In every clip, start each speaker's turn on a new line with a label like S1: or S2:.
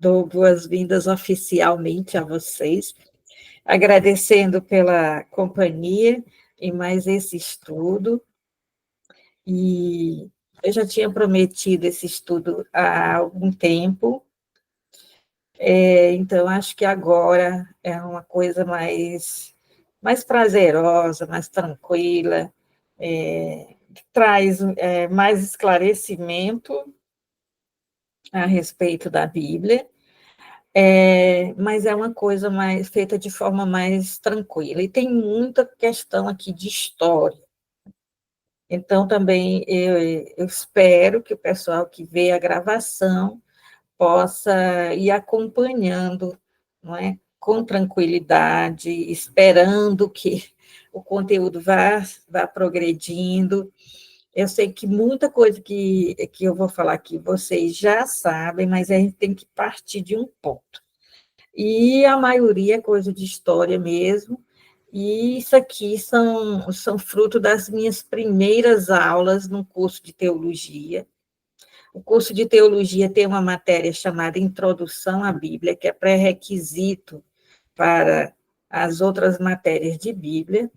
S1: dou boas-vindas oficialmente a vocês, agradecendo pela companhia em mais esse estudo, e eu já tinha prometido esse estudo há algum tempo, então acho que agora é uma coisa mais prazerosa, mais tranquila, que traz mais esclarecimento a respeito da Bíblia, mas é uma coisa mais feita de forma mais tranquila. E tem muita questão aqui de história. Então, também eu espero que o pessoal que vê a gravação possa ir acompanhando, não é? Com tranquilidade, esperando que o conteúdo vá progredindo. Eu sei que muita coisa que eu vou falar aqui vocês já sabem, mas a gente tem que partir de um ponto. E a maioria é coisa de história mesmo, e isso aqui são fruto das minhas primeiras aulas no curso de teologia. O curso de teologia tem uma matéria chamada Introdução à Bíblia, que é pré-requisito para as outras matérias de Bíblia,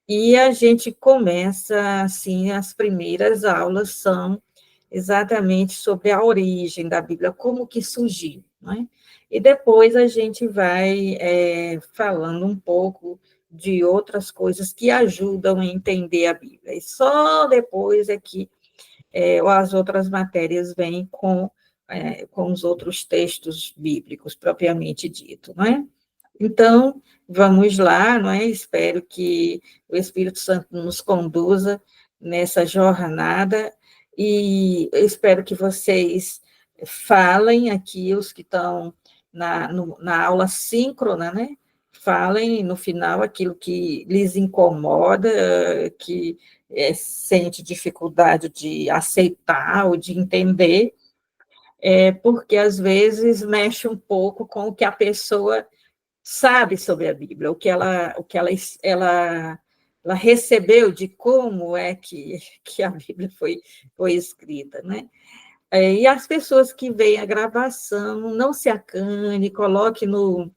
S1: e a gente começa, assim, as primeiras aulas são exatamente sobre a origem da Bíblia, como que surgiu, não é? E depois a gente vai falando um pouco de outras coisas que ajudam a entender a Bíblia, e só depois é que as outras matérias vêm com os outros textos bíblicos, propriamente dito, não é? Então, vamos lá, não é? Espero que o Espírito Santo nos conduza nessa jornada, e eu espero que vocês falem aqui, os que estão na aula síncrona, né? Falem no final aquilo que lhes incomoda, que sente dificuldade de aceitar ou de entender, porque às vezes mexe um pouco com o que a pessoa sabe sobre a Bíblia, ela recebeu de como é que a Bíblia foi escrita, né? E as pessoas que veem a gravação, não se acane, coloque no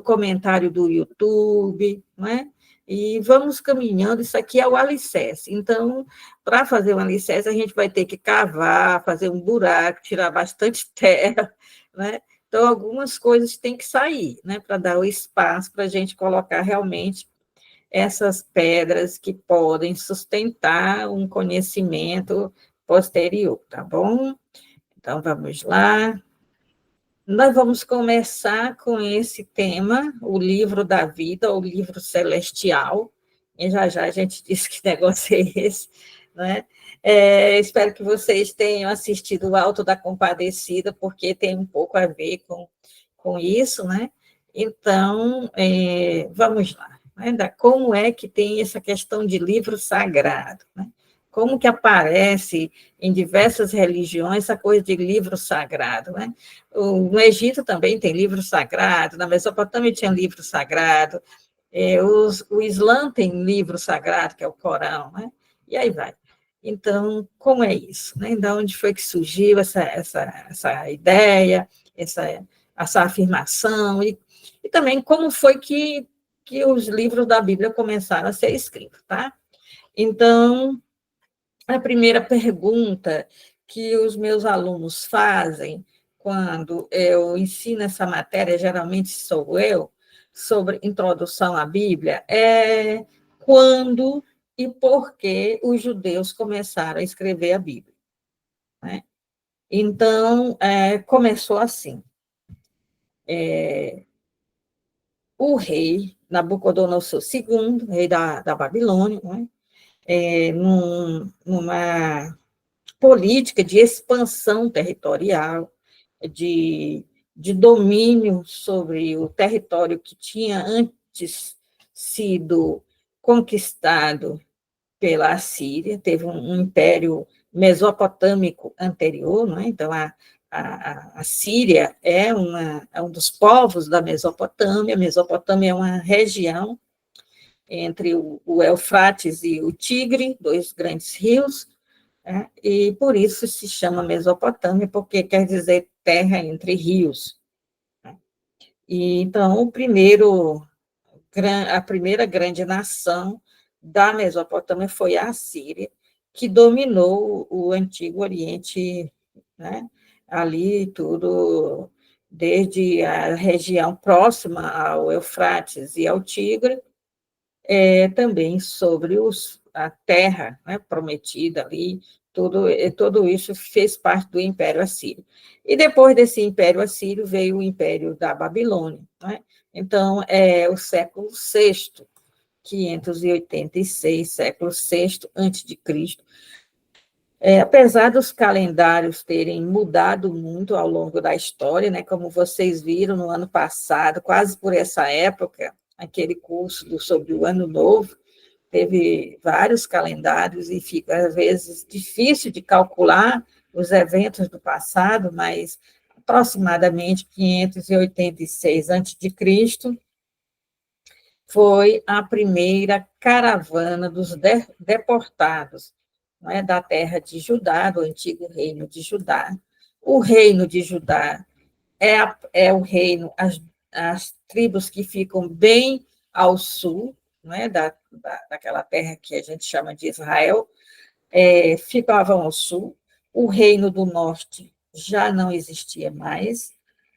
S1: comentário do YouTube, não é? E vamos caminhando, isso aqui é o alicerce. Então, para fazer um alicerce, a gente vai ter que cavar, fazer um buraco, tirar bastante terra, né? Então, algumas coisas têm que sair, né, para dar o espaço para a gente colocar realmente essas pedras que podem sustentar um conhecimento posterior, tá bom? Então, vamos lá. Nós vamos começar com esse tema, o livro da vida, o livro celestial, e já a gente diz que negócio é esse, né? Espero que vocês tenham assistido o Alto da Compadecida, porque tem um pouco a ver com isso, né? Então, vamos lá, né? Como é que tem essa questão de livro sagrado, né? Como que aparece em diversas religiões essa coisa de livro sagrado, né? No Egito também tem livro sagrado, na Mesopotâmia tinha livro sagrado, o Islã tem livro sagrado, que é o Corão, né? E aí vai. Então, como é isso, né? De onde foi que surgiu essa ideia, essa afirmação, e também como foi que os livros da Bíblia começaram a ser escritos, tá? Então, a primeira pergunta que os meus alunos fazem quando eu ensino essa matéria, geralmente sou eu, sobre introdução à Bíblia, é quando e por que os judeus começaram a escrever a Bíblia, né? Então, começou assim. O rei Nabucodonosor II, rei da Babilônia, né? Numa política de expansão territorial, de, de domínio sobre o território que tinha antes sido conquistado pela Assíria, teve um império mesopotâmico anterior, não é? Então, a Síria é um dos povos da Mesopotâmia. A Mesopotâmia é uma região entre o Eufrates e o Tigre, dois grandes rios, né? E por isso se chama Mesopotâmia, porque quer dizer terra entre rios. Né? E então a primeira grande nação da Mesopotâmia foi a Assíria, que dominou o Antigo Oriente, né? Ali tudo, desde a região próxima ao Eufrates e ao Tigre, também sobre a terra, né, prometida ali, tudo isso fez parte do Império Assírio. E depois desse Império Assírio veio o Império da Babilônia. Né? Então, é o século VI, 586, século VI antes de Cristo. Apesar dos calendários terem mudado muito ao longo da história, né, como vocês viram no ano passado, quase por essa época, aquele curso sobre o Ano Novo, teve vários calendários e fica, às vezes, difícil de calcular os eventos do passado, mas aproximadamente 586 a.C., foi a primeira caravana dos deportados, não é, da terra de Judá, do antigo reino de Judá. O reino de Judá é o reino, as tribos que ficam bem ao sul, não é, daquela terra que a gente chama de Israel, ficavam ao sul. O reino do norte já não existia mais,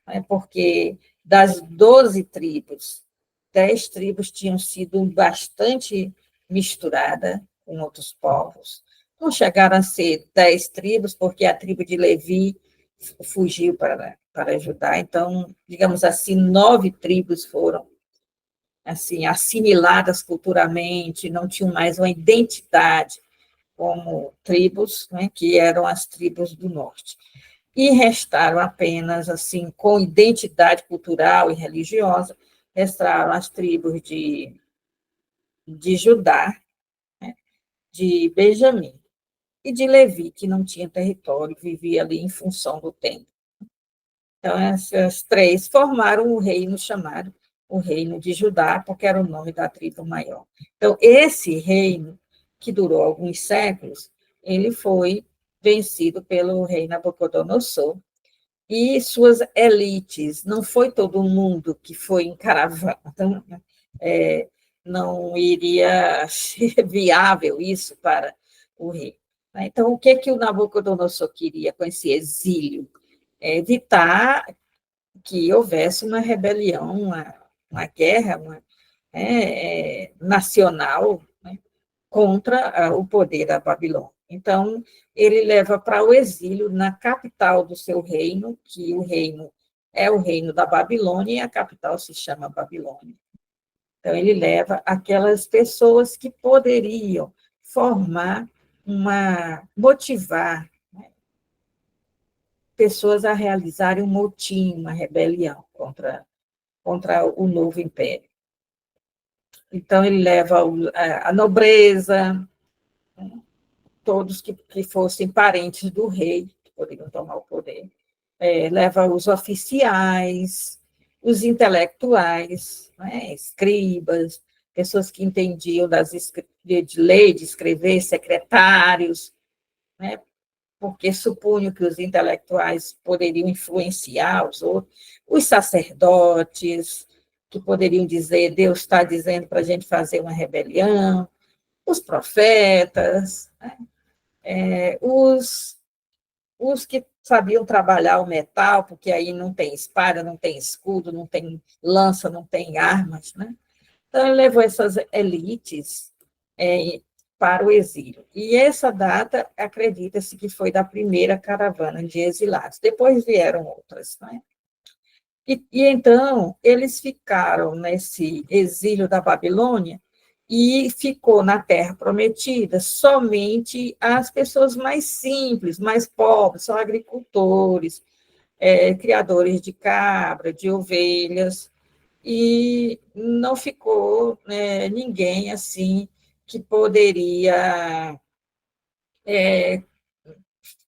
S1: né, porque das 12 tribos, 10 tribos tinham sido bastante misturadas com outros povos. Não chegaram a ser 10 tribos, porque a tribo de Levi fugiu para Judá. Então, digamos assim, 9 tribos foram assim assimiladas culturalmente, não tinham mais uma identidade como tribos, né, que eram as tribos do norte. E restaram apenas, assim, com identidade cultural e religiosa, restaram as tribos de Judá, né, de Benjamim e de Levi, que não tinha território, vivia ali em função do templo. Então, essas três formaram o reino chamado o reino de Judá, porque era o nome da tribo maior. Então, esse reino, que durou alguns séculos, ele foi vencido pelo rei Nabucodonosor e suas elites. Não foi todo mundo que foi em caravana, então, não iria ser viável isso para o rei. Então, o que o Nabucodonosor queria com esse exílio? Evitar que houvesse uma rebelião, uma guerra nacional, né, contra o poder da Babilônia. Então, ele leva para o exílio na capital do seu reino, que o reino é o reino da Babilônia, e a capital se chama Babilônia. Então, ele leva aquelas pessoas que poderiam motivar, né, pessoas a realizarem um motim, uma rebelião contra o novo império. Então, ele leva a nobreza, todos que fossem parentes do rei, que poderiam tomar o poder, leva os oficiais, os intelectuais, né, escribas, pessoas que entendiam de lei, de escrever, secretários, né, porque supunham que os intelectuais poderiam influenciar os outros, os sacerdotes, que poderiam dizer, Deus está dizendo para a gente fazer uma rebelião, os profetas, né? Os que sabiam trabalhar o metal, porque aí não tem espada, não tem escudo, não tem lança, não tem armas, né? Então, ele levou essas elites para o exílio. E essa data, acredita-se que foi da primeira caravana de exilados. Depois vieram outras, né? Então, eles ficaram nesse exílio da Babilônia e ficou na Terra Prometida somente as pessoas mais simples, mais pobres, são agricultores, criadores de cabra, de ovelhas, e não ficou, né, ninguém assim que poderia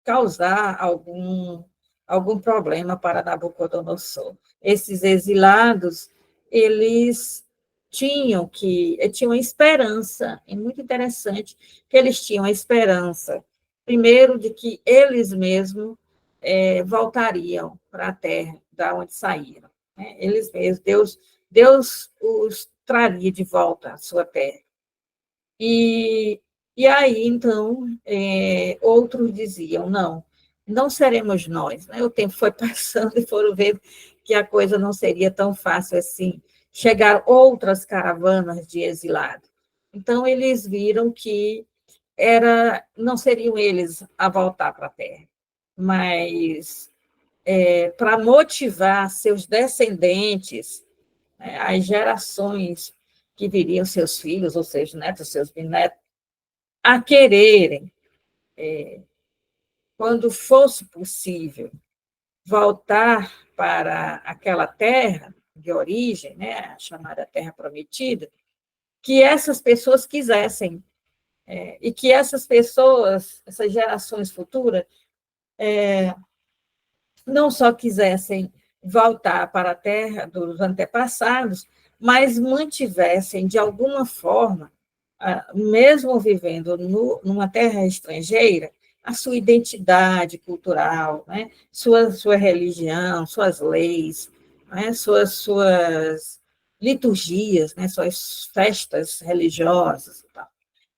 S1: causar algum problema para Nabucodonosor. Esses exilados, eles tinham esperança, é muito interessante que eles tinham a esperança primeiro, de que eles mesmos voltariam para a terra da onde saíram. Né? Eles mesmos, Deus os traria de volta à sua terra. E aí, então, outros diziam, não seremos nós. Né? O tempo foi passando e foram ver que a coisa não seria tão fácil assim. Chegar outras caravanas de exilados. Então, eles viram que não seriam eles a voltar para a terra, mas para motivar seus descendentes, né, as gerações que viriam, seus filhos, ou seus netos, seus bisnetos, a quererem, quando fosse possível, voltar para aquela terra de origem, né, a chamada Terra Prometida, que essas pessoas quisessem, e que essas pessoas, essas gerações futuras, não só quisessem voltar para a terra dos antepassados, mas mantivessem, de alguma forma, mesmo vivendo numa terra estrangeira, a sua identidade cultural, né? sua religião, suas leis, né? suas liturgias, né? Suas festas religiosas. E tal.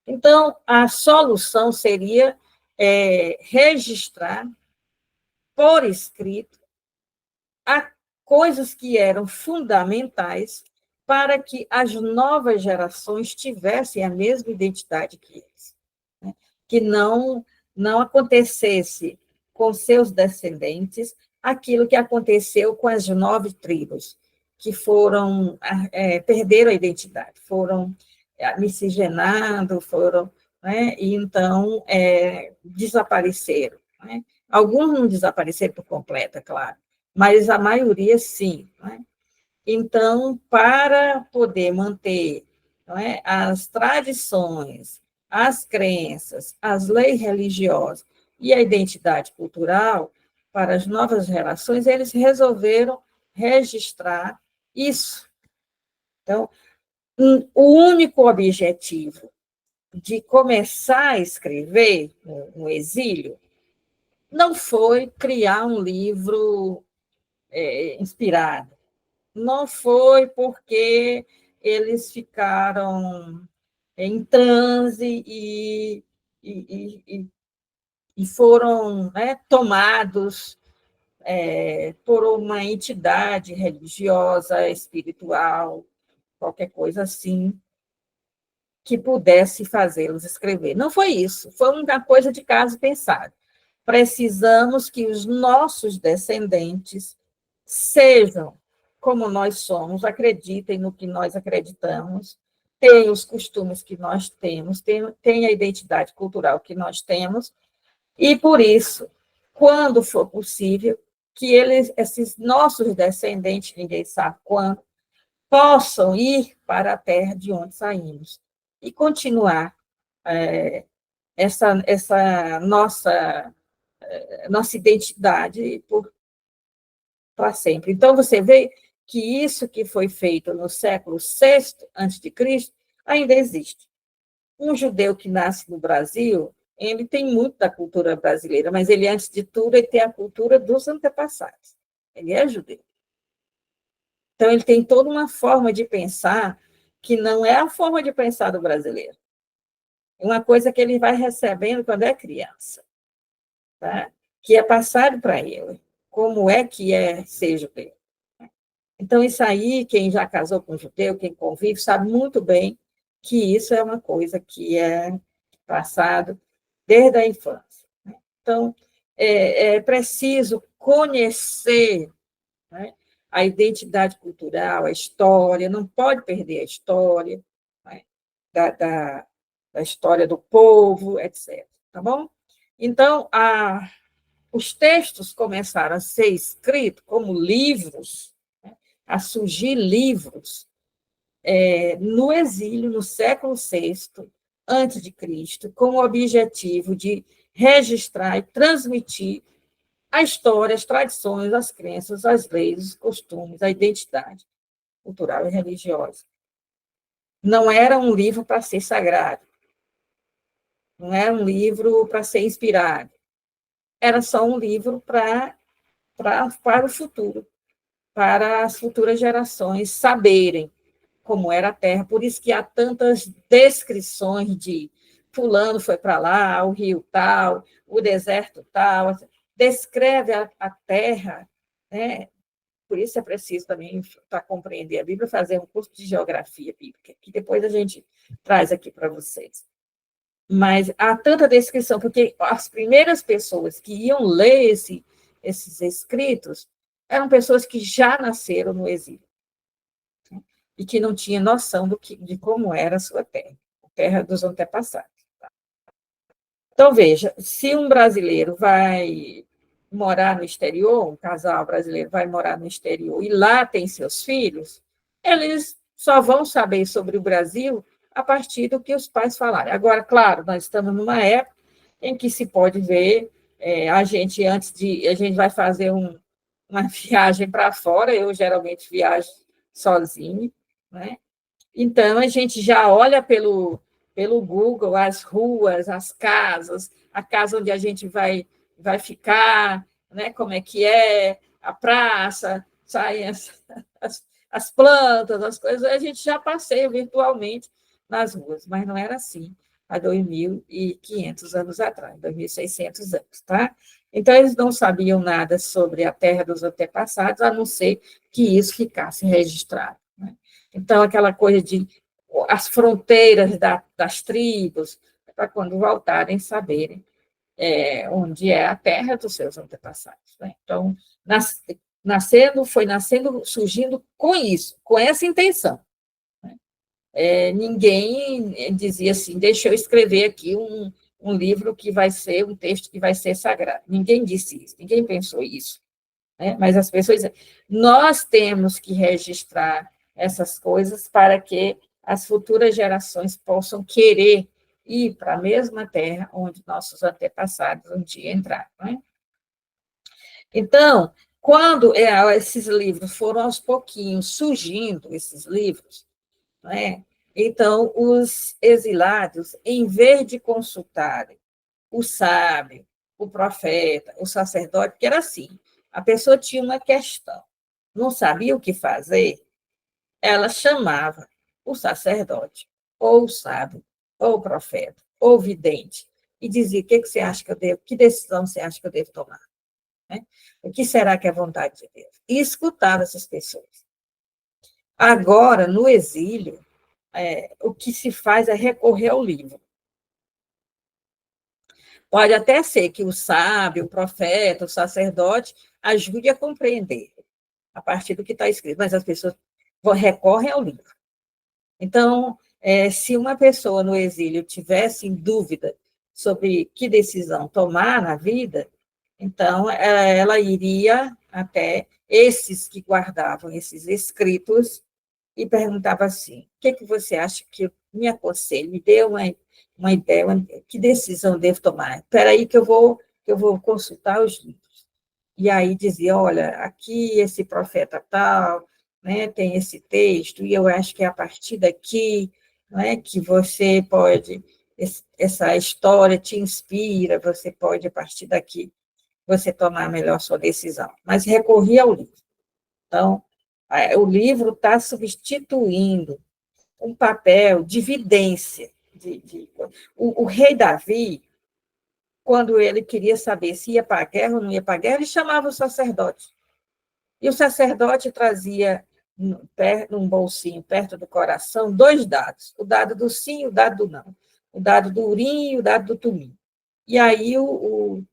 S1: Então, a solução seria registrar por escrito a coisas que eram fundamentais para que as novas gerações tivessem a mesma identidade que eles. Né? Que não acontecesse com seus descendentes aquilo que aconteceu com as 9 tribos, que perderam a identidade, foram miscigenando, né? E então desapareceram. Né? Alguns não desapareceram por completo, é claro, mas a maioria sim. Né? Então, para poder manter, não é, as tradições, as crenças, as leis religiosas e a identidade cultural para as novas gerações, eles resolveram registrar isso. Então, o único objetivo de começar a escrever no exílio não foi criar um livro inspirado, não foi porque eles ficaram em transe e foram, né, tomados por uma entidade religiosa, espiritual, qualquer coisa assim, que pudesse fazê-los escrever. Não foi isso, foi uma coisa de caso pensado. Precisamos que os nossos descendentes sejam como nós somos, acreditem no que nós acreditamos, tenham os costumes que nós temos, tenham a identidade cultural que nós temos, e por isso, quando for possível, que esses nossos descendentes, ninguém sabe quando, possam ir para a terra de onde saímos e continuar essa nossa identidade para sempre. Então, você vê que isso que foi feito no século VI a.C. ainda existe. Um judeu que nasce no Brasil, ele tem muito da cultura brasileira, mas ele, antes de tudo, ele tem a cultura dos antepassados. Ele é judeu. Então, ele tem toda uma forma de pensar que não é a forma de pensar do brasileiro. É uma coisa que ele vai recebendo quando é criança, tá? Que é passado para ele. Como é que é ser judeu? Então, isso aí, quem já casou com judeu, quem convive, sabe muito bem que isso é uma coisa que é passado desde a infância. Então, é preciso conhecer, né, a identidade cultural, a história, não pode perder a história, né, da história do povo, etc. Tá bom? Então, os textos começaram a ser escritos como livros, né, a surgir livros no exílio, no século VI antes de Cristo, com o objetivo de registrar e transmitir a história, as tradições, as crenças, as leis, os costumes, a identidade cultural e religiosa. Não era um livro para ser sagrado. não era um livro para ser inspirado, era só um livro para o futuro, para as futuras gerações saberem como era a Terra. Por isso que há tantas descrições de fulano foi para lá, o rio tal, o deserto tal, descreve a Terra, né? Por isso é preciso também, para compreender a Bíblia, fazer um curso de geografia bíblica, que depois a gente traz aqui para vocês. Mas há tanta descrição, porque as primeiras pessoas que iam ler esses escritos eram pessoas que já nasceram no exílio, né? E que não tinham noção de como era a sua terra, a terra dos antepassados. Então, veja, se um brasileiro vai morar no exterior, um casal brasileiro vai morar no exterior e lá tem seus filhos, eles só vão saber sobre o Brasil a partir do que os pais falarem. Agora, claro, nós estamos numa época em que se pode ver, a gente, a gente vai fazer uma viagem para fora, eu geralmente viajo sozinho, né? Então, a gente já olha pelo Google as ruas, as casas, a casa onde a gente vai ficar, né? Como é que é, a praça, saem as plantas, as coisas, a gente já passeia virtualmente nas ruas, mas não era assim há 2.500 anos atrás, 2.600 anos, tá? Então, eles não sabiam nada sobre a terra dos antepassados, a não ser que isso ficasse registrado, né? Então, aquela coisa de as fronteiras das tribos, para quando voltarem saberem onde é a terra dos seus antepassados, né? Então, foi nascendo, surgindo com isso, com essa intenção, né? Ninguém dizia assim, deixa eu escrever aqui um livro que vai ser, um texto que vai ser sagrado. Ninguém disse isso, ninguém pensou isso, né? Mas as pessoas dizem, nós temos que registrar essas coisas para que as futuras gerações possam querer ir para a mesma terra onde nossos antepassados um dia entraram, né? Então, quando esses livros foram aos pouquinhos surgindo, esses livros, né? Então, os exilados, em vez de consultarem o sábio, o profeta, o sacerdote, que era assim, a pessoa tinha uma questão, não sabia o que fazer, ela chamava o sacerdote, ou o sábio, ou o profeta, ou o vidente, e dizia, o que você acha que eu devo, que decisão você acha que eu devo tomar? Né? O que será que é a vontade de Deus? E escutava essas pessoas. Agora, no exílio, o que se faz é recorrer ao livro. Pode até ser que o sábio, o profeta, o sacerdote ajude a compreender a partir do que está escrito, mas as pessoas recorrem ao livro. Então, se uma pessoa no exílio tivesse em dúvida sobre que decisão tomar na vida, então ela iria até esses que guardavam esses escritos e perguntava assim: o que você acha que eu me aconselho? Me dê uma ideia, que decisão devo tomar? Espera aí que eu vou consultar os livros. E aí dizia, olha, aqui esse profeta tal, né, tem esse texto, e eu acho que é a partir daqui, né, que você pode, essa história te inspira, você pode, a partir daqui, você tomar melhor sua decisão. Mas recorria ao livro. Então, o livro está substituindo um papel de vidência. O rei Davi, quando ele queria saber se ia para a guerra ou não ia para a guerra, ele chamava o sacerdote. E o sacerdote trazia num bolsinho perto do coração 2 dados, o dado do sim e o dado do não, o dado do urim e o dado do tumim. E aí o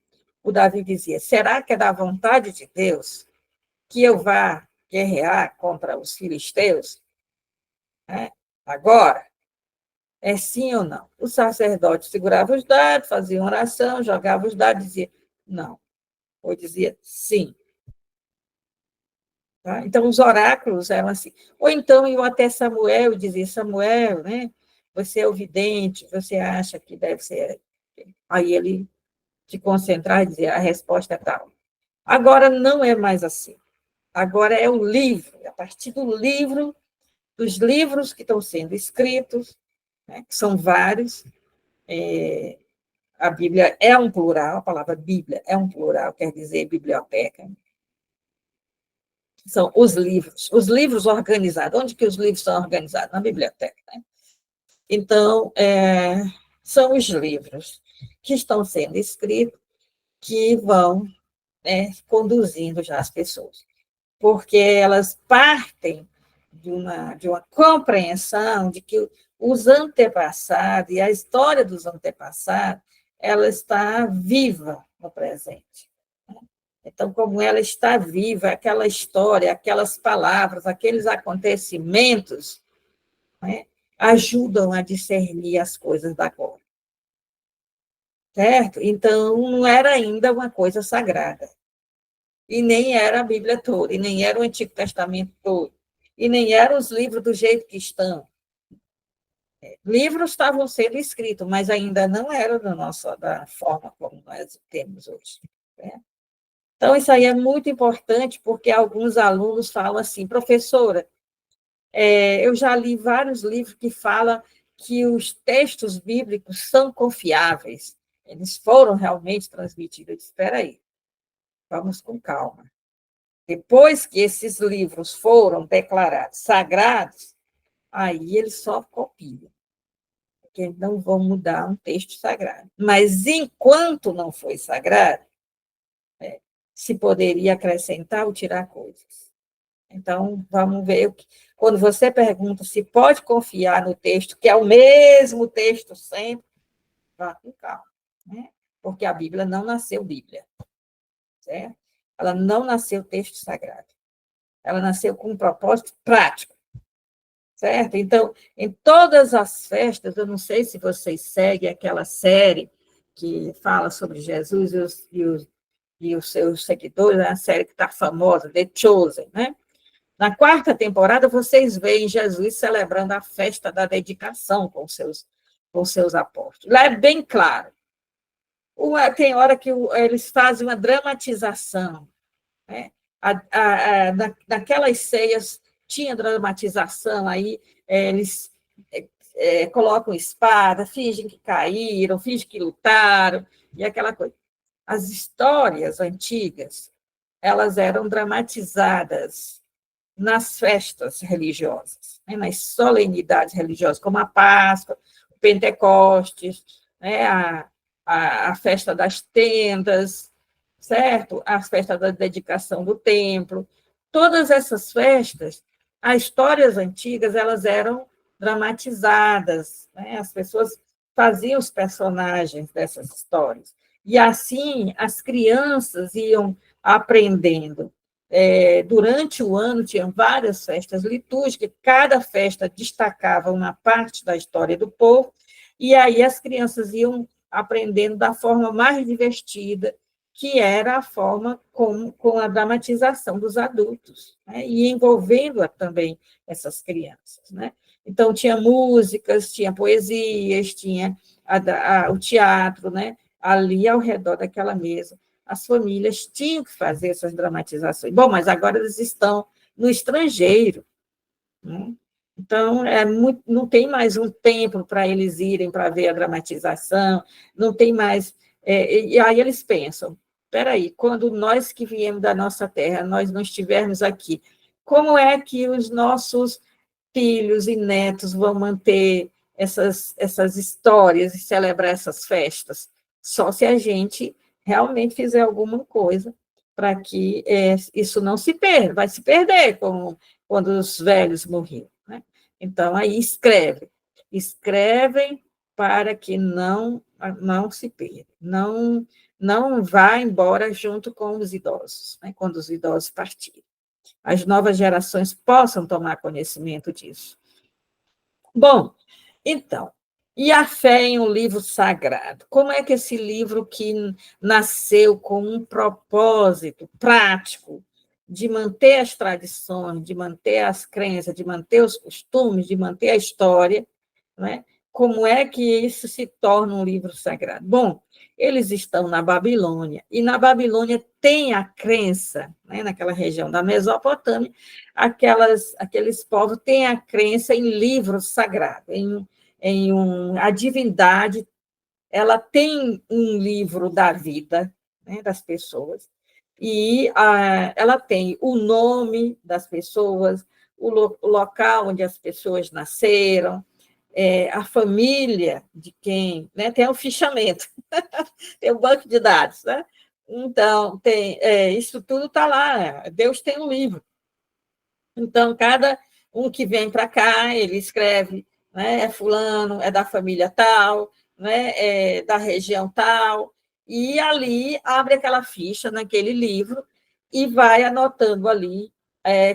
S1: Davi dizia, será que é da vontade de Deus que eu vá guerrear contra os filisteus? Agora, é sim ou não? O sacerdote segurava os dados, fazia uma oração, jogava os dados e dizia não, ou dizia sim. Tá? Então, os oráculos eram assim. Ou então, iam até Samuel e diziam, Samuel, né, você é o vidente, você acha que deve ser... Aí ele se concentrar e dizer, a resposta é tal. Agora, não é mais assim. Agora é o livro, a partir do livro, dos livros que estão sendo escritos, né, que são vários, a Bíblia é um plural, a palavra Bíblia é um plural, quer dizer biblioteca. São os livros organizados. Onde que os livros são organizados? Na biblioteca. Né? Então, são os livros que estão sendo escritos que vão conduzindo já as pessoas, porque elas partem de uma compreensão de que os antepassados e a história dos antepassados, ela está viva no presente. Então, como ela está viva, aquela história, aquelas palavras, aqueles acontecimentos, né, ajudam a discernir as coisas da agora. Certo? Então, não era ainda uma coisa sagrada. E nem era a Bíblia toda, e nem era o Antigo Testamento todo, e nem eram os livros do jeito que estão. Livros estavam sendo escritos, mas ainda não eram da forma como nós temos hoje. Né? Então, isso aí é muito importante, porque alguns alunos falam assim, professora, eu já li vários livros que falam que os textos bíblicos são confiáveis, eles foram realmente transmitidos. Eu disse, espera aí, vamos com calma. Depois que esses livros foram declarados sagrados, aí eles só copiam, porque não vão mudar um texto sagrado. Mas, enquanto não foi sagrado, se poderia acrescentar ou tirar coisas. Então, vamos ver. Quando você pergunta se pode confiar no texto, que é o mesmo texto sempre, vá com calma. Né? Porque a Bíblia não nasceu Bíblia. Certo? Ela não nasceu texto sagrado. Ela nasceu com um propósito prático. Certo? Então, em todas as festas, eu não sei se vocês seguem aquela série que fala sobre Jesus e os seus seguidores, a série que está famosa, The Chosen, né? Na quarta temporada, vocês veem Jesus celebrando a festa da dedicação com seus apóstolos. Lá é bem claro. Tem hora que eles fazem uma dramatização. Né? Naquelas ceias tinha dramatização, aí eles colocam espada, fingem que caíram, fingem que lutaram, e aquela coisa. As histórias antigas, elas eram dramatizadas nas festas religiosas, né, nas solenidades religiosas, como a Páscoa, o Pentecostes, né, a festa das tendas, certo? A festa da dedicação do templo. Todas essas festas, as histórias antigas, elas eram dramatizadas, né? As pessoas faziam os personagens dessas histórias. E assim as crianças iam aprendendo. Durante o ano, tinham várias festas litúrgicas, cada festa destacava uma parte da história do povo, e aí as crianças iam aprendendo da forma mais divertida, que era a forma com a dramatização dos adultos, né? E envolvendo também essas crianças. Né? Então, tinha músicas, tinha poesias, tinha o teatro, né? Ali ao redor daquela mesa. As famílias tinham que fazer essas dramatizações. Bom, mas agora eles estão no estrangeiro. Né? Então, não tem mais um tempo para eles irem para ver a dramatização, não tem mais. E aí eles pensam: espera aí, quando nós que viemos da nossa terra, nós não estivermos aqui, como é que os nossos filhos e netos vão manter essas histórias e celebrar essas festas? Só se a gente realmente fizer alguma coisa para que isso não se perda, vai se perder quando os velhos morriam. Né? Então, aí escrevem para que não se perda, não vá embora junto com os idosos, né? Quando os idosos partirem. As novas gerações possam tomar conhecimento disso. Bom, então, e a fé em um livro sagrado? Como é que esse livro que nasceu com um propósito prático de manter as tradições, de manter as crenças, de manter os costumes, de manter a história, né? Como é que isso se torna um livro sagrado? Bom, eles estão na Babilônia, e na Babilônia tem a crença, né, naquela região da Mesopotâmia, aqueles povos têm a crença em livros sagrados, a divindade ela tem um livro da vida, né, das pessoas, e ela tem o nome das pessoas, o local onde as pessoas nasceram, a família de quem, né, tem o fichamento, tem o banco de dados, né? Então, isso tudo está lá, Deus tem um livro. Então, cada um que vem para cá, ele escreve, né, é fulano, é da família tal, né, é da região tal, e ali abre aquela ficha naquele livro e vai anotando ali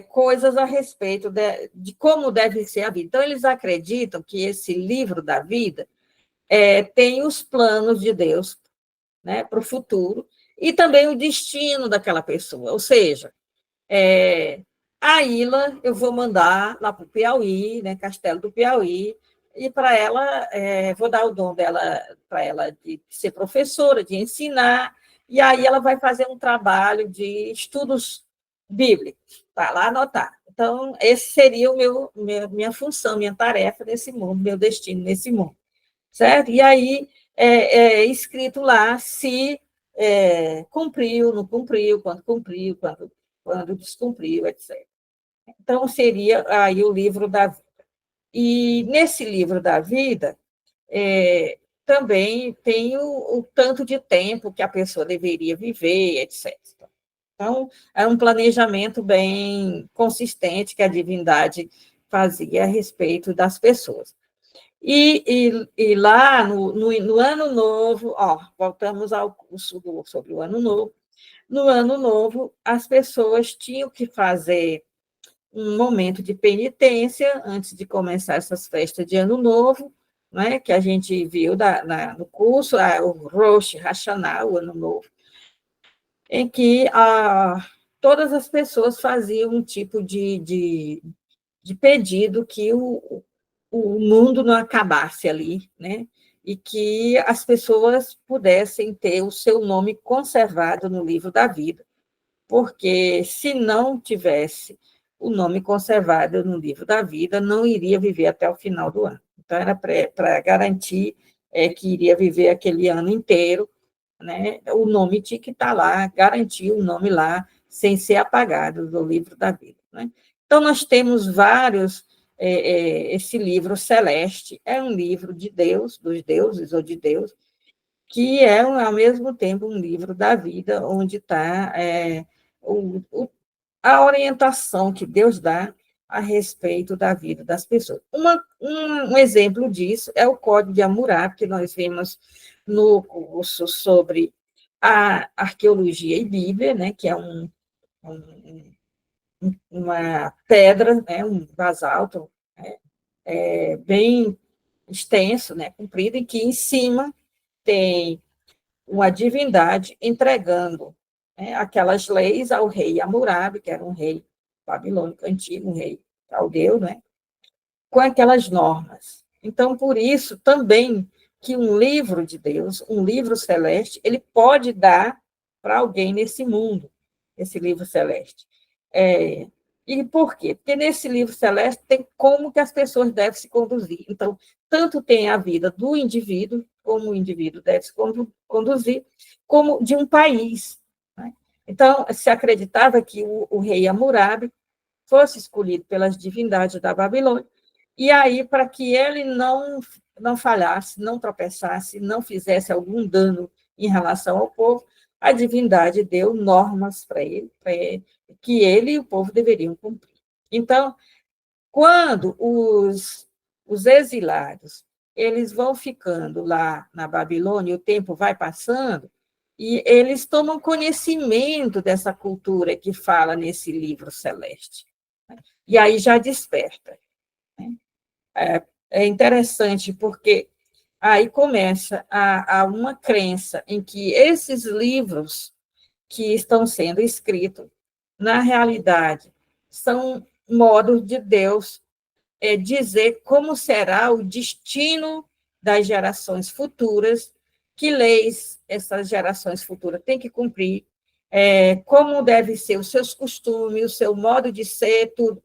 S1: coisas a respeito de como deve ser a vida. Então, eles acreditam que esse livro da vida tem os planos de Deus, né, para o futuro, e também o destino daquela pessoa, ou seja, a Ilha eu vou mandar lá para o Piauí, né, Castelo do Piauí, e para ela, vou dar o dom dela para ela de ser professora, de ensinar, e aí ela vai fazer um trabalho de estudos bíblicos, tá lá anotar. Então, esse seria minha função, minha tarefa nesse mundo, meu destino nesse mundo, certo? E aí é escrito lá se cumpriu, não cumpriu, quando descumpriu, etc. Então, seria aí o livro da vida. E nesse livro da vida, também tem o tanto de tempo que a pessoa deveria viver, etc. Então, é um planejamento bem consistente que a divindade fazia a respeito das pessoas. E lá no Ano Novo, voltamos ao curso sobre o Ano Novo. No Ano Novo, as pessoas tinham que fazer um momento de penitência antes de começar essas festas de Ano Novo, né, que a gente viu no curso, o Rosh Hashanah, o Ano Novo, em que todas as pessoas faziam um tipo de pedido que o mundo não acabasse ali, né? E que as pessoas pudessem ter o seu nome conservado no livro da vida, porque se não tivesse o nome conservado no livro da vida, não iria viver até o final do ano. Então, era para garantir que iria viver aquele ano inteiro, né? O nome tinha que estar lá, garantir o nome lá, sem ser apagado do livro da vida, né? Então, nós temos vários. Esse livro celeste é um livro de Deus, dos deuses ou de Deus, que é, ao mesmo tempo, um livro da vida, onde está a orientação que Deus dá a respeito da vida das pessoas. Um exemplo disso é o Código de Hammurabi, que nós vimos no curso sobre a arqueologia e Bíblia, né, que é uma pedra, né, um basalto, né, bem extenso, né, comprido, e que em cima tem uma divindade entregando, né, aquelas leis ao rei Hammurabi, que era um rei babilônico antigo, um rei caldeu, né, com aquelas normas. Então, por isso, também, que um livro de Deus, um livro celeste, ele pode dar para alguém nesse mundo, esse livro celeste. E por quê? Porque nesse livro celeste tem como que as pessoas devem se conduzir. Então, tanto tem a vida do indivíduo, como o indivíduo deve se conduzir, como de um país, né? Então, se acreditava que o rei Hammurabi fosse escolhido pelas divindades da Babilônia, e aí, para que ele não falhasse, não tropeçasse, não fizesse algum dano em relação ao povo, a divindade deu normas para ele, que ele e o povo deveriam cumprir. Então, quando os exilados eles vão ficando lá na Babilônia, o tempo vai passando, e eles tomam conhecimento dessa cultura que fala nesse livro celeste. E aí já desperta. É interessante, porque aí começa a uma crença em que esses livros que estão sendo escritos, na realidade, são modos de Deus dizer como será o destino das gerações futuras, que leis essas gerações futuras têm que cumprir, como devem ser os seus costumes, o seu modo de ser, tudo.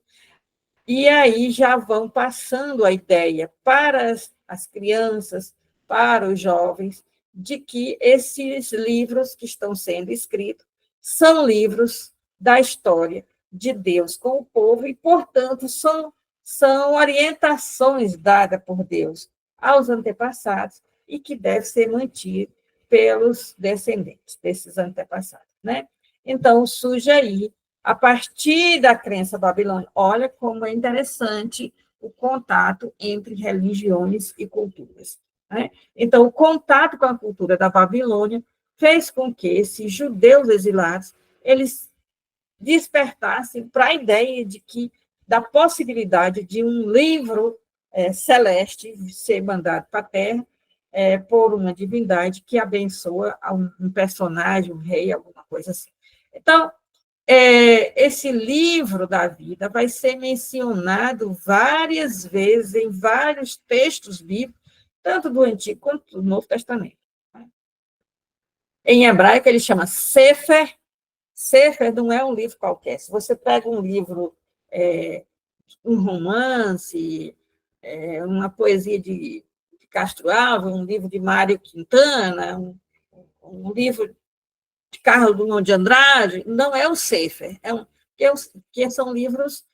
S1: E aí já vão passando a ideia para as crianças, para os jovens de que esses livros que estão sendo escritos são livros da história de Deus com o povo e, portanto, são orientações dadas por Deus aos antepassados e que deve ser mantido pelos descendentes desses antepassados, né? Então, surge aí, a partir da crença babilônica, olha como é interessante o contato entre religiões e culturas, né? Então, o contato com a cultura da Babilônia fez com que esses judeus exilados, eles despertassem para a ideia de que, da possibilidade de um livro celeste ser mandado para a Terra por uma divindade que abençoa um personagem, um rei, alguma coisa assim. Então, esse livro da vida vai ser mencionado várias vezes em vários textos bíblicos, tanto do Antigo quanto do Novo Testamento. Em hebraico, ele chama Sefer. Sefer não é um livro qualquer. Se você pega um livro, um romance, uma poesia de Castro Alves, um livro de Mário Quintana, um livro de Carlos Drummond de Andrade, não é o Sefer, que são livros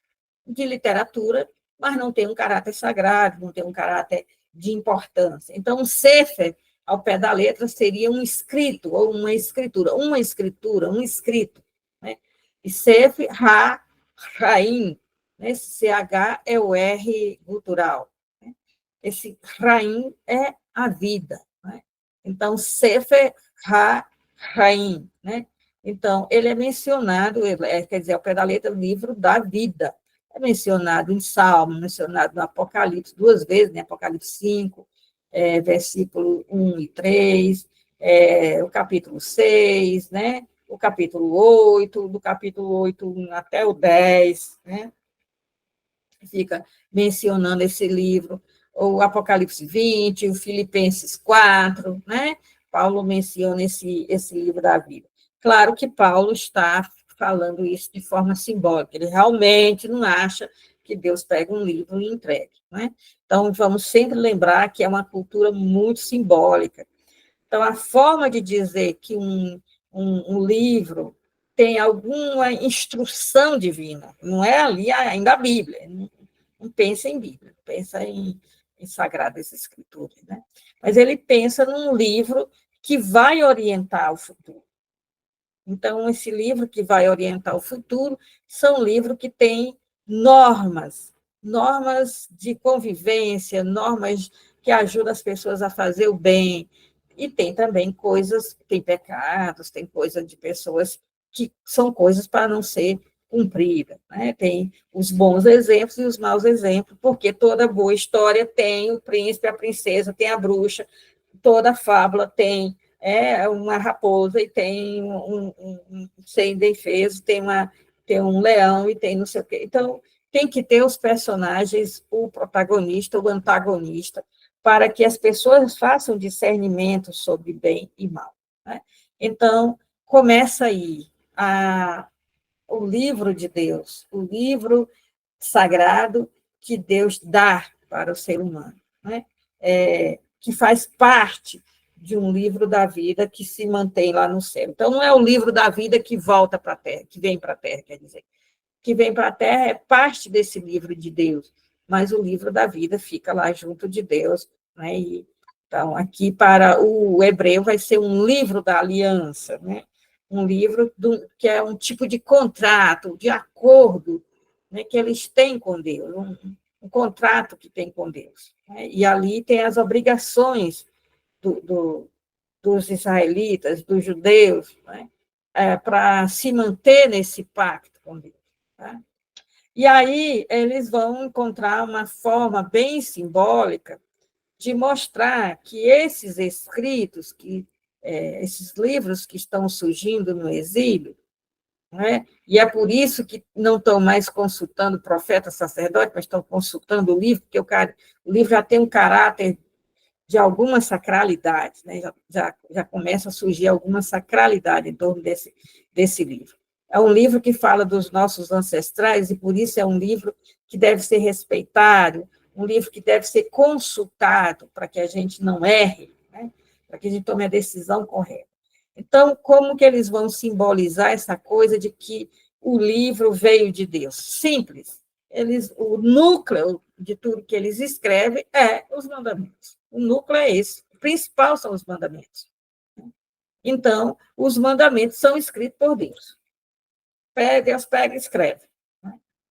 S1: de literatura, mas não tem um caráter sagrado, não tem um caráter de importância. Então, o Sefer, ao pé da letra, seria um escrito, ou uma escritura, um escrito. Né? E Sefer, Raim, né? Esse CH é o R gutural. Né? Esse Raim é a vida. Né? Então, Sefer, Raim. Né? Então, ele é mencionado, quer dizer, ao pé da letra, o livro da vida. É mencionado em Salmo, mencionado no Apocalipse, 2 vezes, né? Apocalipse 5, versículo 1 e 3, o capítulo 6, né? O capítulo 8, do capítulo 8 até o 10, né? Fica mencionando esse livro, o Apocalipse 20, o Filipenses 4, né? Paulo menciona esse livro da vida. Claro que Paulo está falando isso de forma simbólica, ele realmente não acha que Deus pega um livro e entregue, né? Então, vamos sempre lembrar que é uma cultura muito simbólica. Então, a forma de dizer que um livro tem alguma instrução divina, não é ali ainda a Bíblia, não pensa em Bíblia, pensa em Sagradas Escrituras, né? Mas ele pensa num livro que vai orientar o futuro. Então, esse livro que vai orientar o futuro são livros que têm normas de convivência, normas que ajudam as pessoas a fazer o bem, e tem também coisas, tem pecados, tem coisas de pessoas que são coisas para não ser cumpridas, né? Tem os bons exemplos e os maus exemplos, porque toda boa história tem o príncipe, a princesa, tem a bruxa, toda fábula tem uma raposa e tem um sem defeso, tem um leão e tem não sei o quê. Então, tem que ter os personagens, o protagonista, o antagonista, para que as pessoas façam discernimento sobre bem e mal. Né? Então, começa aí o livro de Deus, o livro sagrado que Deus dá para o ser humano, né? Que faz parte de um livro da vida que se mantém lá no céu. Então, não é o livro da vida que volta para a Terra, que vem para a Terra, quer dizer. Que vem para a Terra é parte desse livro de Deus, mas o livro da vida fica lá junto de Deus. Né? Então, aqui para o hebreu vai ser um livro da aliança, né? Um livro que é um tipo de contrato, de acordo, né, que eles têm com Deus, um contrato que tem com Deus. Né? E ali tem as obrigações dos israelitas, dos judeus, né, para se manter nesse pacto com Deus. Tá? E aí eles vão encontrar uma forma bem simbólica de mostrar que esses escritos, esses livros que estão surgindo no exílio, né, e é por isso que não estão mais consultando o profeta sacerdote, mas estão consultando o livro, porque o livro já tem um caráter de alguma sacralidade, né? Já começa a surgir alguma sacralidade em torno desse livro. É um livro que fala dos nossos ancestrais, e por isso é um livro que deve ser respeitado, um livro que deve ser consultado para que a gente não erre, né? Para que a gente tome a decisão correta. Então, como que eles vão simbolizar essa coisa de que o livro veio de Deus? Simples. O núcleo de tudo que eles escrevem é os mandamentos. O núcleo é esse. O principal são os mandamentos. Então, os mandamentos são escritos por Deus. Deus pega e escreve.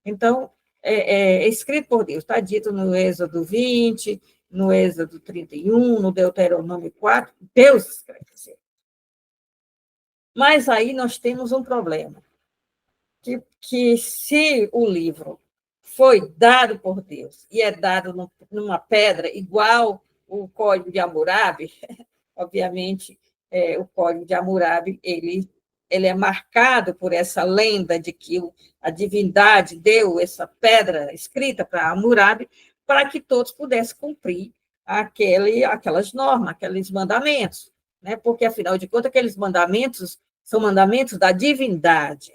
S1: Então, é escrito por Deus. Está dito no Êxodo 20, no Êxodo 31, no Deuteronômio 4, Deus escreve. Mas aí nós temos um problema, que se o livro foi dado por Deus e é dado numa pedra igual o Código de Hammurabi, obviamente, o Código de Hammurabi, ele é marcado por essa lenda de que a divindade deu essa pedra escrita para Hammurabi para que todos pudessem cumprir aquelas normas, aqueles mandamentos, né? Porque, afinal de contas, aqueles mandamentos são mandamentos da divindade.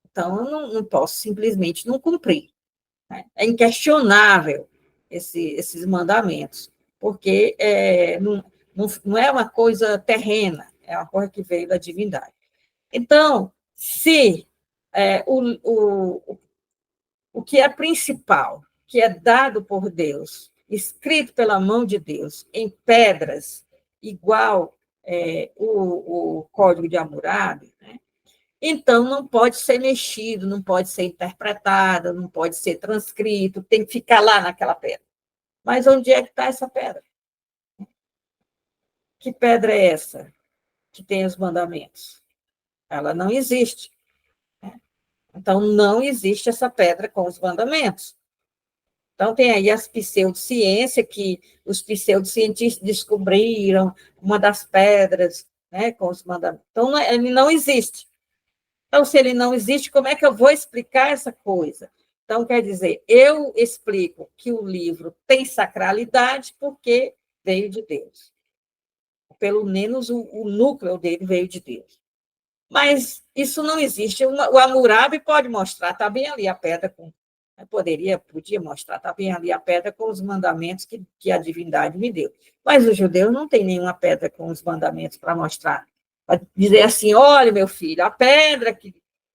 S1: Então, eu não posso simplesmente não cumprir. Né? É inquestionável esses mandamentos, porque não é uma coisa terrena, é uma coisa que veio da divindade. Então, se o que é principal, que é dado por Deus, escrito pela mão de Deus, em pedras, igual o Código de Hammurabi, né? Então, não pode ser mexido, não pode ser interpretado, não pode ser transcrito, tem que ficar lá naquela pedra. Mas onde é que está essa pedra? Que pedra é essa que tem os mandamentos? Ela não existe. Então, não existe essa pedra com os mandamentos. Então, tem aí as pseudociências, que os pseudocientistas descobriram uma das pedras, né, com os mandamentos. Então, ele não existe. Então, se ele não existe, como é que eu vou explicar essa coisa? Então, quer dizer, eu explico que o livro tem sacralidade porque veio de Deus. Pelo menos o núcleo dele veio de Deus. Mas isso não existe. O Hammurabi pode mostrar, está bem ali a pedra com. Podia mostrar, está bem ali a pedra com os mandamentos que a divindade me deu. Mas o judeu não tem nenhuma pedra com os mandamentos para mostrar. Para dizer assim, olha, meu filho, a pedra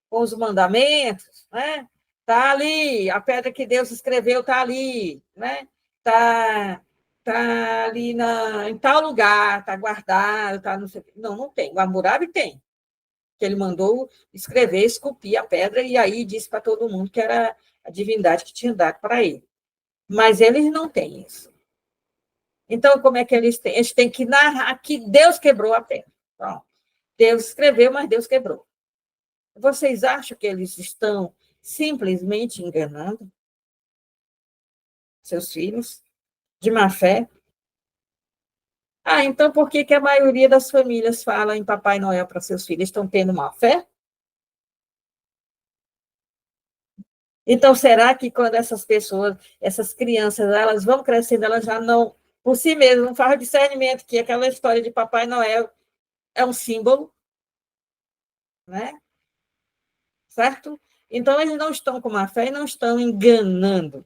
S1: com os mandamentos, né? Está ali, a pedra que Deus escreveu está ali, né? Tá ali em tal lugar, está guardado, tá não sei. Não tem. O Hammurabi tem, que ele mandou escrever, esculpir a pedra, e aí disse para todo mundo que era a divindade que tinha dado para ele. Mas eles não têm isso. Então, como é que eles têm? Eles têm que narrar que Deus quebrou a pedra. Pronto. Deus escreveu, mas Deus quebrou. Vocês acham que eles estão simplesmente enganando seus filhos de má fé? Então por que a maioria das famílias fala em Papai Noel para seus filhos? Estão tendo má fé? Então, será que quando essas pessoas, essas crianças, elas vão crescendo, elas já não, por si mesmas, não fazem discernimento que aquela história de Papai Noel é um símbolo, né? Certo? Então, eles não estão com má fé e não estão enganando.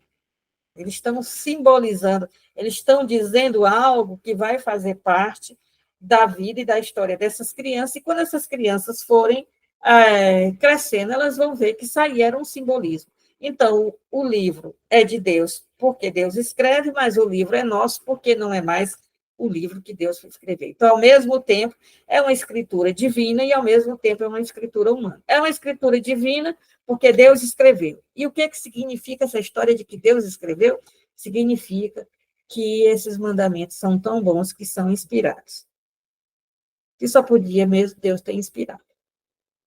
S1: Eles estão simbolizando, eles estão dizendo algo que vai fazer parte da vida e da história dessas crianças, e quando essas crianças forem crescendo, elas vão ver que isso aí era um simbolismo. Então, o livro é de Deus, porque Deus escreve, mas o livro é nosso, porque não é mais o livro que Deus escreveu. Então, ao mesmo tempo, é uma escritura divina e, ao mesmo tempo, é uma escritura humana. É uma escritura divina porque Deus escreveu. E o que significa essa história de que Deus escreveu? Significa que esses mandamentos são tão bons que são inspirados. Que só podia mesmo Deus ter inspirado.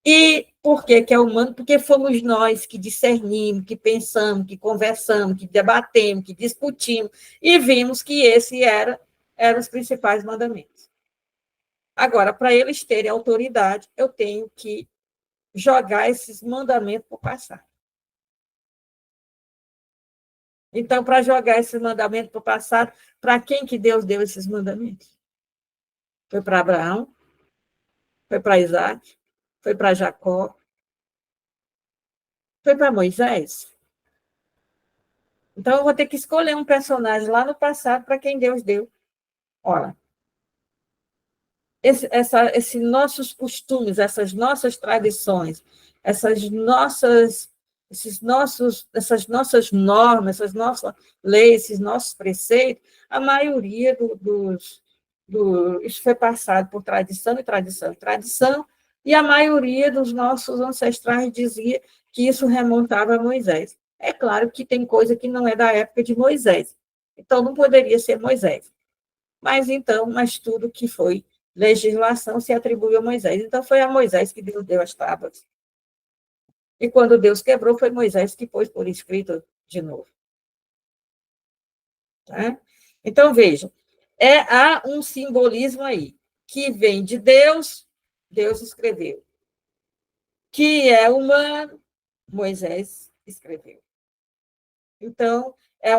S1: E por que é humano? Porque fomos nós que discernimos, que pensamos, que conversamos, que debatemos, que discutimos, e vimos que eram os principais mandamentos. Agora, para eles terem autoridade, eu tenho que jogar esses mandamentos para o passado. Então, para jogar esses mandamentos para o passado, para quem que Deus deu esses mandamentos? Foi para Abraão? Foi para Isaac? Foi para Jacó? Foi para Moisés? Então, eu vou ter que escolher um personagem lá no passado para quem Deus deu. Olha, esses nossos costumes, essas nossas tradições, essas nossas normas, essas nossas leis, esses nossos preceitos, a maioria isso foi passado por tradição e tradição e tradição, e a maioria dos nossos ancestrais dizia que isso remontava a Moisés. É claro que tem coisa que não é da época de Moisés, então não poderia ser Moisés. Mas tudo que foi legislação se atribuiu a Moisés. Então, foi a Moisés que Deus deu as tábuas. E quando Deus quebrou, foi Moisés que pôs por escrito de novo. Tá? Então, vejam, há um simbolismo aí, que vem de Deus, Deus escreveu. Que é humano, Moisés escreveu. Então, é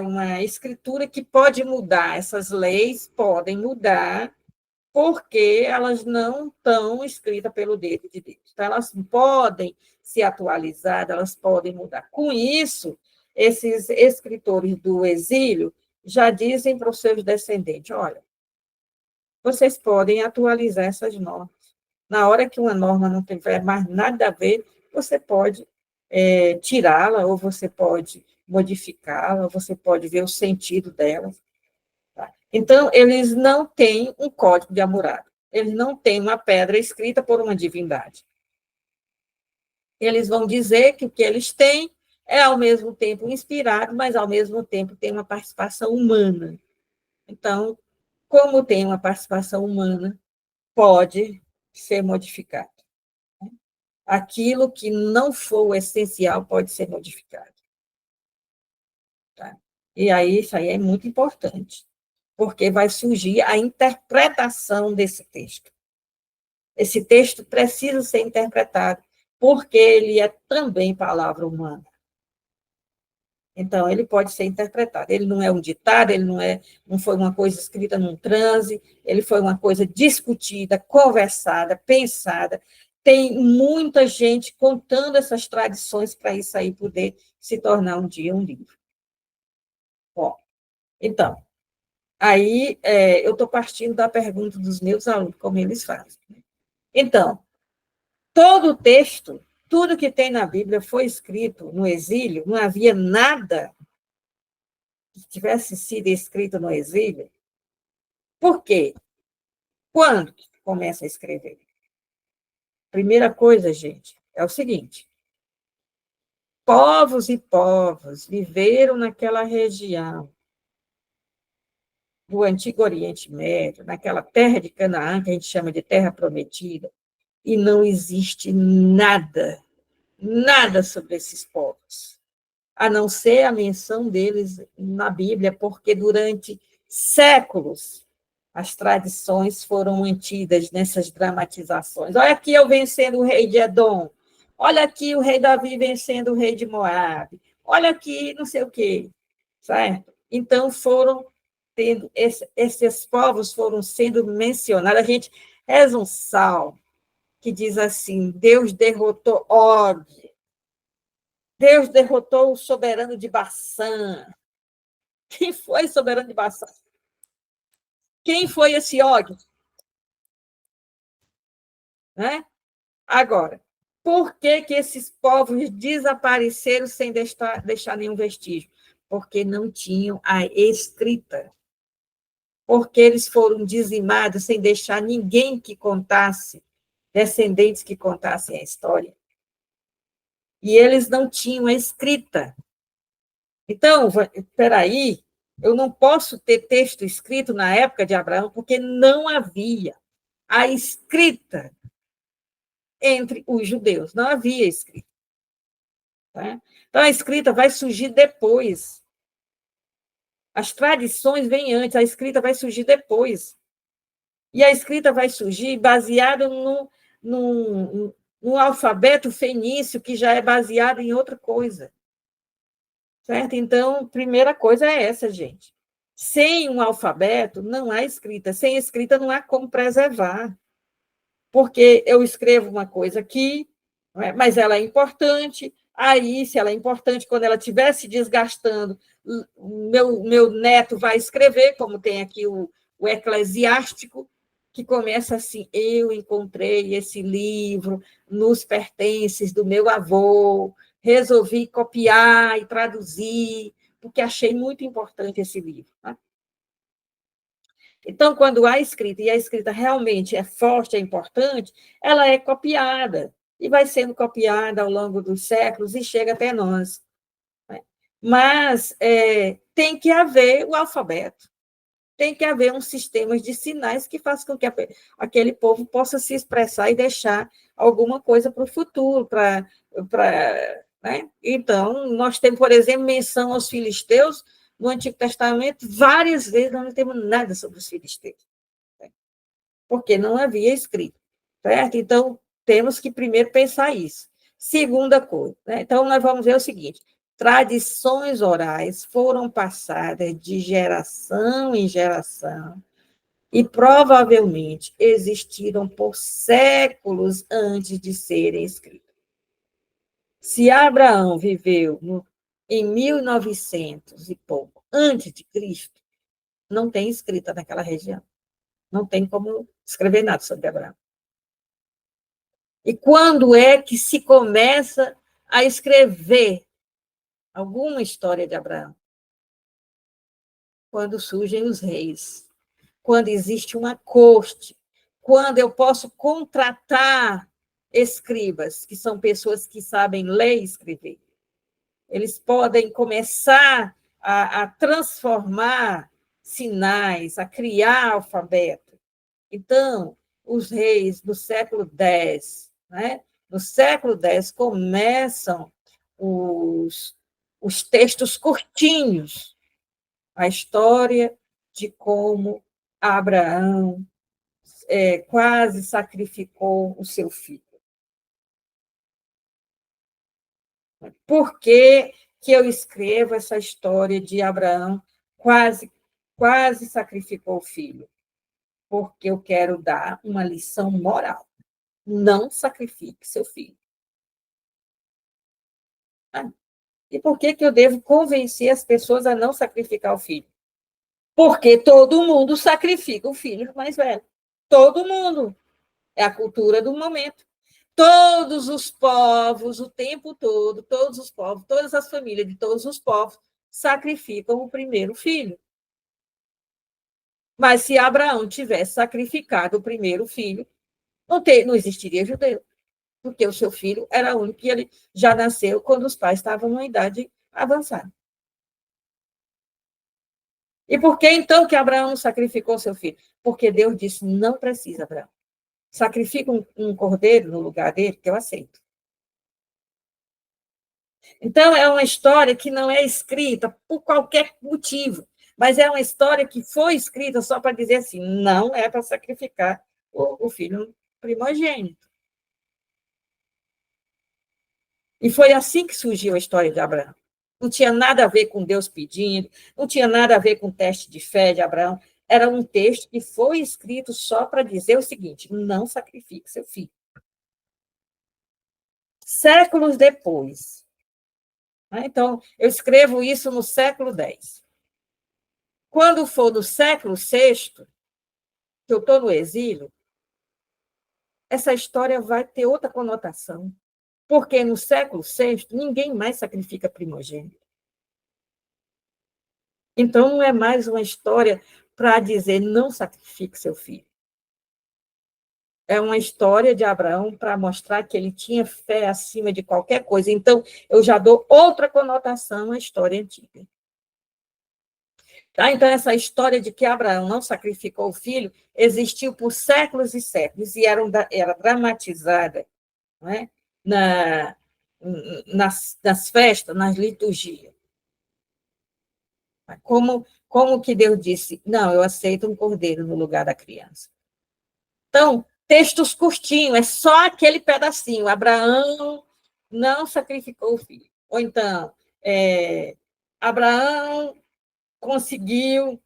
S1: uma escritura que pode mudar, essas leis podem mudar, porque elas não estão escritas pelo dedo de Deus. Então, elas podem ser atualizadas, elas podem mudar. Com isso, esses escritores do exílio já dizem para os seus descendentes: olha, vocês podem atualizar essas normas. Na hora que uma norma não tiver mais nada a ver, você pode tirá-la, ou você pode modificá-la, ou você pode ver o sentido dela. Tá? Então, eles não têm um código de Hammurabi, eles não têm uma pedra escrita por uma divindade. Eles vão dizer que o que eles têm é, ao mesmo tempo, inspirado, mas, ao mesmo tempo, tem uma participação humana. Então, como tem uma participação humana, pode ser modificado. Aquilo que não for o essencial pode ser modificado. Tá? E aí, isso aí é muito importante, porque vai surgir a interpretação desse texto. Esse texto precisa ser interpretado, porque ele é também palavra humana. Então, ele pode ser interpretado. Ele não é um ditado, não foi uma coisa escrita num transe, ele foi uma coisa discutida, conversada, pensada. Tem muita gente contando essas tradições para isso aí poder se tornar um dia um livro. Bom, então, aí eu estou partindo da pergunta dos meus alunos, como eles fazem. Então, todo o texto, tudo que tem na Bíblia foi escrito no exílio, não havia nada que tivesse sido escrito no exílio. Por quê? Quando começa a escrever? Primeira coisa, gente, é o seguinte: povos e povos viveram naquela região do Antigo Oriente Médio, naquela terra de Canaã, que a gente chama de terra prometida, e não existe nada, nada sobre esses povos, a não ser a menção deles na Bíblia, porque durante séculos as tradições foram mantidas nessas dramatizações. Olha aqui eu vencendo o rei de Edom, olha aqui o rei Davi vencendo o rei de Moabe, olha aqui não sei o quê, certo? Então foram tendo, esses povos foram sendo mencionados. A gente reza um salmo que diz assim: Deus derrotou Og, Deus derrotou o soberano de Baçã. Quem foi o soberano de Baçã? Quem foi esse Og? Né? Agora, por que esses povos desapareceram sem deixar nenhum vestígio? Porque não tinham a escrita. Porque eles foram dizimados sem deixar ninguém que contasse, descendentes que contassem a história. E eles não tinham a escrita. Então, espera aí, eu não posso ter texto escrito na época de Abraão, porque não havia a escrita entre os judeus, não havia escrita. Tá? Então, a escrita vai surgir depois. As tradições vêm antes, a escrita vai surgir depois. E a escrita vai surgir baseada no alfabeto fenício, que já é baseado em outra coisa. Certo? Então, primeira coisa é essa, gente. Sem um alfabeto, não há escrita. Sem escrita, não há como preservar. Porque eu escrevo uma coisa aqui, mas ela é importante, Aí, se ela é importante, quando ela estiver se desgastando, meu neto vai escrever, como tem aqui o Eclesiástico, que começa assim: eu encontrei esse livro nos pertences do meu avô, resolvi copiar e traduzir, porque achei muito importante esse livro. Tá? Então, quando há escrita, e a escrita realmente é forte, é importante, ela é copiada, e vai sendo copiada ao longo dos séculos e chega até nós. Né? Mas tem que haver o alfabeto, tem que haver um sistema de sinais que faça com que aquele povo possa se expressar e deixar alguma coisa para o futuro, né? Então, nós temos, por exemplo, menção aos filisteus no Antigo Testamento, várias vezes nós não temos nada sobre os filisteus, né? Porque não havia escrito, certo? Então, temos que primeiro pensar isso. Segunda coisa, né? Então, nós vamos ver o seguinte: tradições orais foram passadas de geração em geração e provavelmente existiram por séculos antes de serem escritas. Se Abraão viveu em 1900 e pouco antes de Cristo, não tem escrita naquela região. Não tem como escrever nada sobre Abraão. E quando é que se começa a escrever alguma história de Abraão? Quando surgem os reis, quando existe uma corte, quando eu posso contratar escribas, que são pessoas que sabem ler e escrever. Eles podem começar a transformar sinais, a criar alfabeto. Então, os reis do século X, né? No século X começam os textos curtinhos, a história de como Abraão quase sacrificou o seu filho. Por que, que eu escrevo essa história de Abraão quase sacrificou o filho? Porque eu quero dar uma lição moral. Não sacrifique seu filho. E por que, que eu devo convencer as pessoas a não sacrificar o filho? Porque todo mundo sacrifica o filho mais velho. Todo mundo. É a cultura do momento. Todos os povos, o tempo todo, todos os povos, todas as famílias de todos os povos sacrificam o primeiro filho. Mas se Abraão tivesse sacrificado o primeiro filho, não existiria judeu, porque o seu filho era único e ele já nasceu quando os pais estavam numa idade avançada. E por que então que Abraão sacrificou seu filho? Porque Deus disse: não precisa, Abraão. Sacrifica um cordeiro no lugar dele, que eu aceito. Então, é uma história que não é escrita por qualquer motivo, mas é uma história que foi escrita só para dizer assim: não é para sacrificar o filho primogênito. E foi assim que surgiu a história de Abraão. Não tinha nada a ver com Deus pedindo, não tinha nada a ver com o teste de fé de Abraão. Era um texto que foi escrito só para dizer o seguinte: não sacrifique seu filho. Séculos depois, né? Então, eu escrevo isso no século X. Quando for no século VI, que eu estou no exílio, essa história vai ter outra conotação. Porque no século VI, ninguém mais sacrifica primogênito. Então, não é mais uma história para dizer não sacrifique seu filho. É uma história de Abraão para mostrar que ele tinha fé acima de qualquer coisa. Então, eu já dou outra conotação à história antiga. Tá? Então, essa história de que Abraão não sacrificou o filho existiu por séculos e séculos e era dramatizada, não é? nas festas, nas liturgias. Como que Deus disse: não, eu aceito um cordeiro no lugar da criança. Então, textos curtinhos, é só aquele pedacinho. Abraão não sacrificou o filho. Ou então, Abraão conseguiu,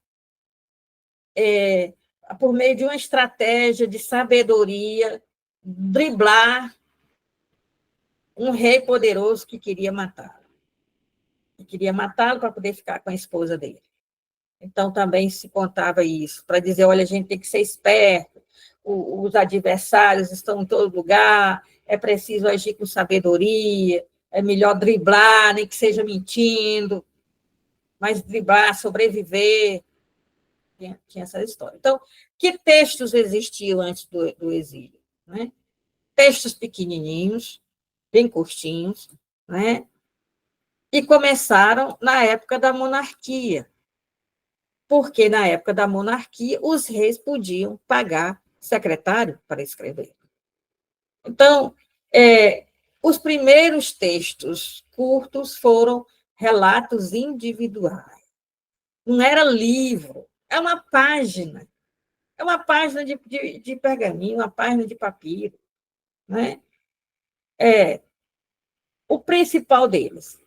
S1: por meio de uma estratégia de sabedoria, driblar um rei poderoso que queria matá-lo. E queria matá-lo para poder ficar com a esposa dele. Então, também se contava isso, para dizer, olha, a gente tem que ser esperto, os adversários estão em todo lugar, é preciso agir com sabedoria, é melhor driblar, nem que seja mentindo, mas driblar, sobreviver. Tinha essa história. Então, que textos existiam antes do exílio? Né? Textos pequenininhos, bem curtinhos, né? E começaram na época da monarquia, porque na época da monarquia os reis podiam pagar secretário para escrever. Então, os primeiros textos curtos foram relatos individuais. Não era livro, é uma página de pergaminho, uma página de papiro. Né? O principal deles,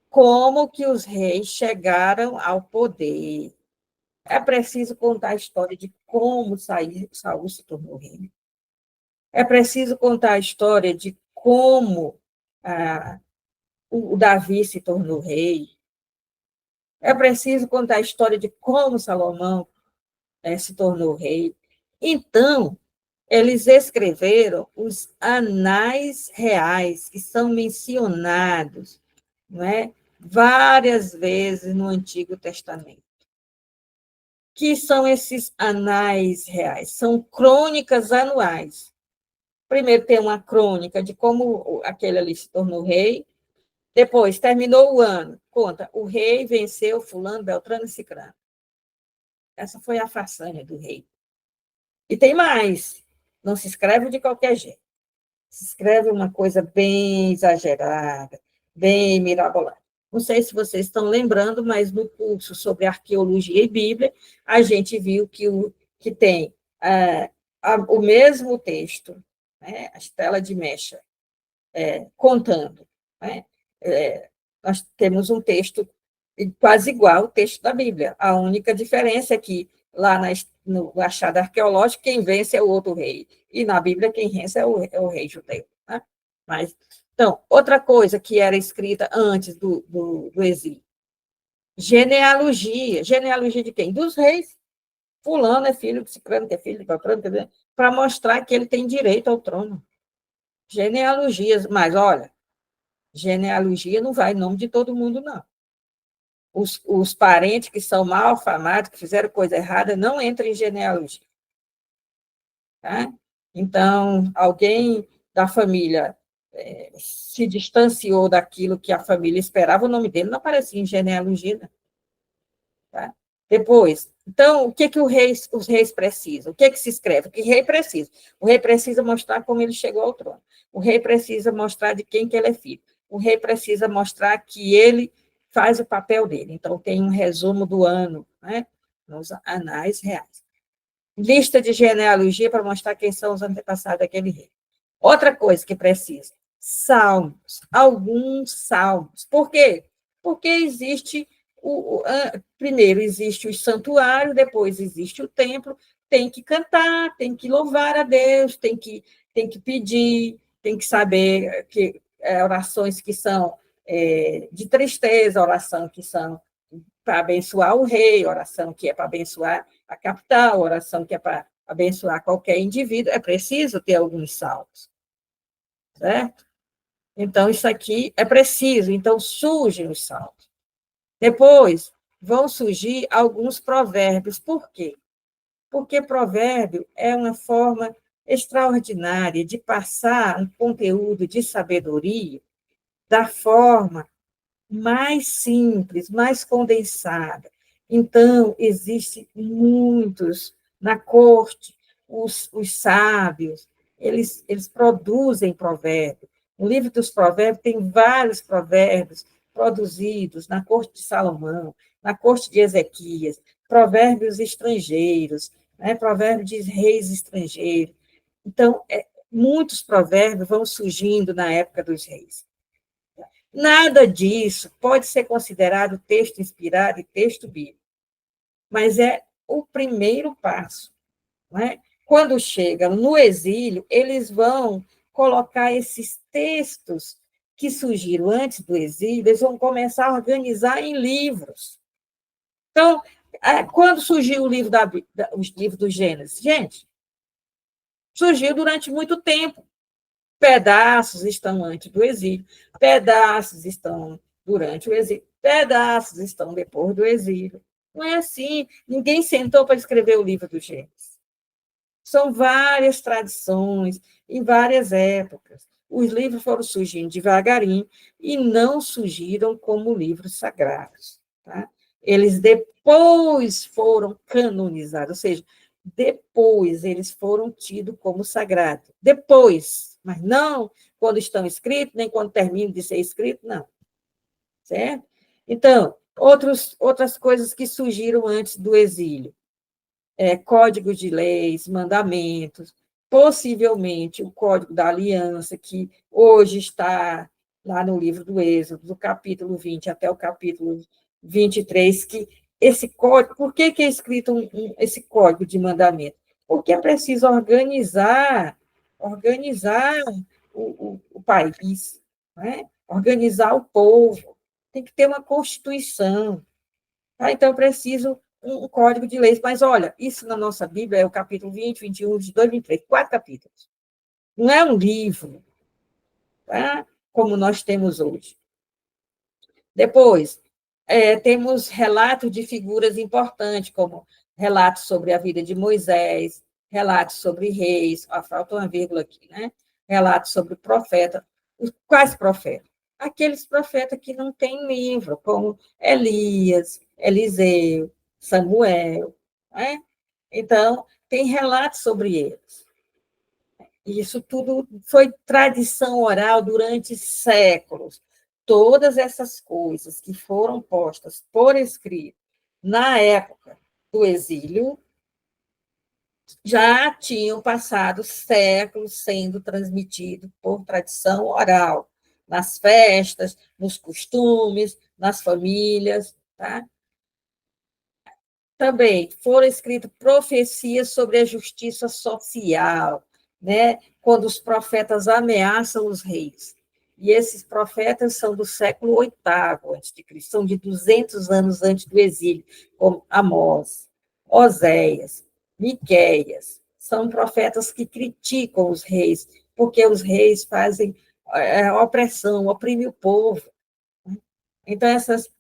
S1: como que os reis chegaram ao poder. É preciso contar a história de como Saul se tornou rei. É preciso contar a história de como o Davi se tornou rei. É preciso contar a história de como Salomão se tornou rei. Então, eles escreveram os anais reais, que são mencionados, não é, várias vezes no Antigo Testamento. Que são esses anais reais? São crônicas anuais. Primeiro tem uma crônica de como aquele ali se tornou rei, depois terminou o ano, conta, o rei venceu fulano, beltrano e cicrano. Essa foi a façanha do rei. E tem mais, não se escreve de qualquer jeito. Se escreve uma coisa bem exagerada, bem mirabolante. Não sei se vocês estão lembrando, mas no curso sobre arqueologia e Bíblia, a gente viu que tem o mesmo texto, né, a Estela de Mecha, contando. Né, nós temos um texto quase igual ao texto da Bíblia. A única diferença é que lá no achado arqueológico, quem vence é o outro rei. E na Bíblia, quem vence é o rei judeu. Né? Mas, então, outra coisa que era escrita antes do exílio. Genealogia. Genealogia de quem? Dos reis. Fulano é filho de Cicrano, que é filho de Beltrano, para mostrar que ele tem direito ao trono. Genealogias. Mas, olha, genealogia não vai em nome de todo mundo, não. Os parentes que são mal afamados, que fizeram coisa errada, não entram em genealogia. Tá? Então, alguém da família se distanciou daquilo que a família esperava, o nome dele não aparecia em genealogia. Né? Tá? Depois, então, o que os reis precisam? O que se escreve? O que o rei precisa? O rei precisa mostrar como ele chegou ao trono. O rei precisa mostrar de quem que ele é filho. O rei precisa mostrar que ele faz o papel dele. Então, tem um resumo do ano, né? Nos anais reais. Lista de genealogia para mostrar quem são os antepassados daquele rei. Outra coisa que precisa, salmos, alguns salmos. Por quê? Porque existe, primeiro existe o santuário, depois existe o templo, tem que cantar, tem que louvar a Deus, tem que pedir, tem que saber que orações que são de tristeza, oração que são para abençoar o rei, oração que é para abençoar a capital, oração que é para abençoar qualquer indivíduo, é preciso ter alguns salmos, certo? Então, isso aqui é preciso, então surgem os salmos. Depois, vão surgir alguns provérbios. Por quê? Porque provérbio é uma forma extraordinária de passar um conteúdo de sabedoria da forma mais simples, mais condensada. Então, existem muitos na corte, os sábios, eles produzem provérbios. No livro dos provérbios tem vários provérbios produzidos na corte de Salomão, na corte de Ezequias, provérbios estrangeiros, né, provérbios de reis estrangeiros. Então, muitos provérbios vão surgindo na época dos reis. Nada disso pode ser considerado texto inspirado e texto bíblico, mas é o primeiro passo. Não é? Quando chegam no exílio, eles vão colocar esses textos que surgiram antes do exílio, eles vão começar a organizar em livros. Então, quando surgiu os livros do Gênesis? Gente, surgiu durante muito tempo. Pedaços estão antes do exílio, pedaços estão durante o exílio, pedaços estão depois do exílio. Não é assim. Ninguém sentou para escrever o livro do Gênesis. São várias tradições, em várias épocas. Os livros foram surgindo devagarinho e não surgiram como livros sagrados. Tá? Eles depois foram canonizados, ou seja, depois eles foram tidos como sagrados. Depois, mas não quando estão escritos, nem quando terminam de ser escritos, não. Certo? Então, outras coisas que surgiram antes do exílio. Códigos de leis, mandamentos, possivelmente o Código da Aliança, que hoje está lá no livro do Êxodo, do capítulo 20 até o capítulo 23, que esse código, por que é escrito esse código de mandamento? Porque é preciso organizar o país, né? Organizar o povo, tem que ter uma constituição. Tá? Então, é preciso um código de leis. Mas, olha, isso na nossa Bíblia é o capítulo 20, 21, 22, 23, 4 capítulos. Não é um livro, tá? Como nós temos hoje. Depois, temos relatos de figuras importantes, como relatos sobre a vida de Moisés, relatos sobre reis, falta uma vírgula aqui, né? Relatos sobre profeta. Quais profetas? Aqueles profetas que não têm livro, como Elias, Eliseu, Samuel. Né? Então, tem relatos sobre eles. Isso tudo foi tradição oral durante séculos. Todas essas coisas que foram postas por escrito na época do exílio já tinham passado séculos sendo transmitidos por tradição oral, nas festas, nos costumes, nas famílias. Tá? Também foram escritas profecias sobre a justiça social, né? Quando os profetas ameaçam os reis. E esses profetas são do século VIII a.C., são de 200 anos antes do exílio, como Amós, Oséias, Miqueias. São profetas que criticam os reis, porque os reis fazem opressão, oprimem o povo. Então,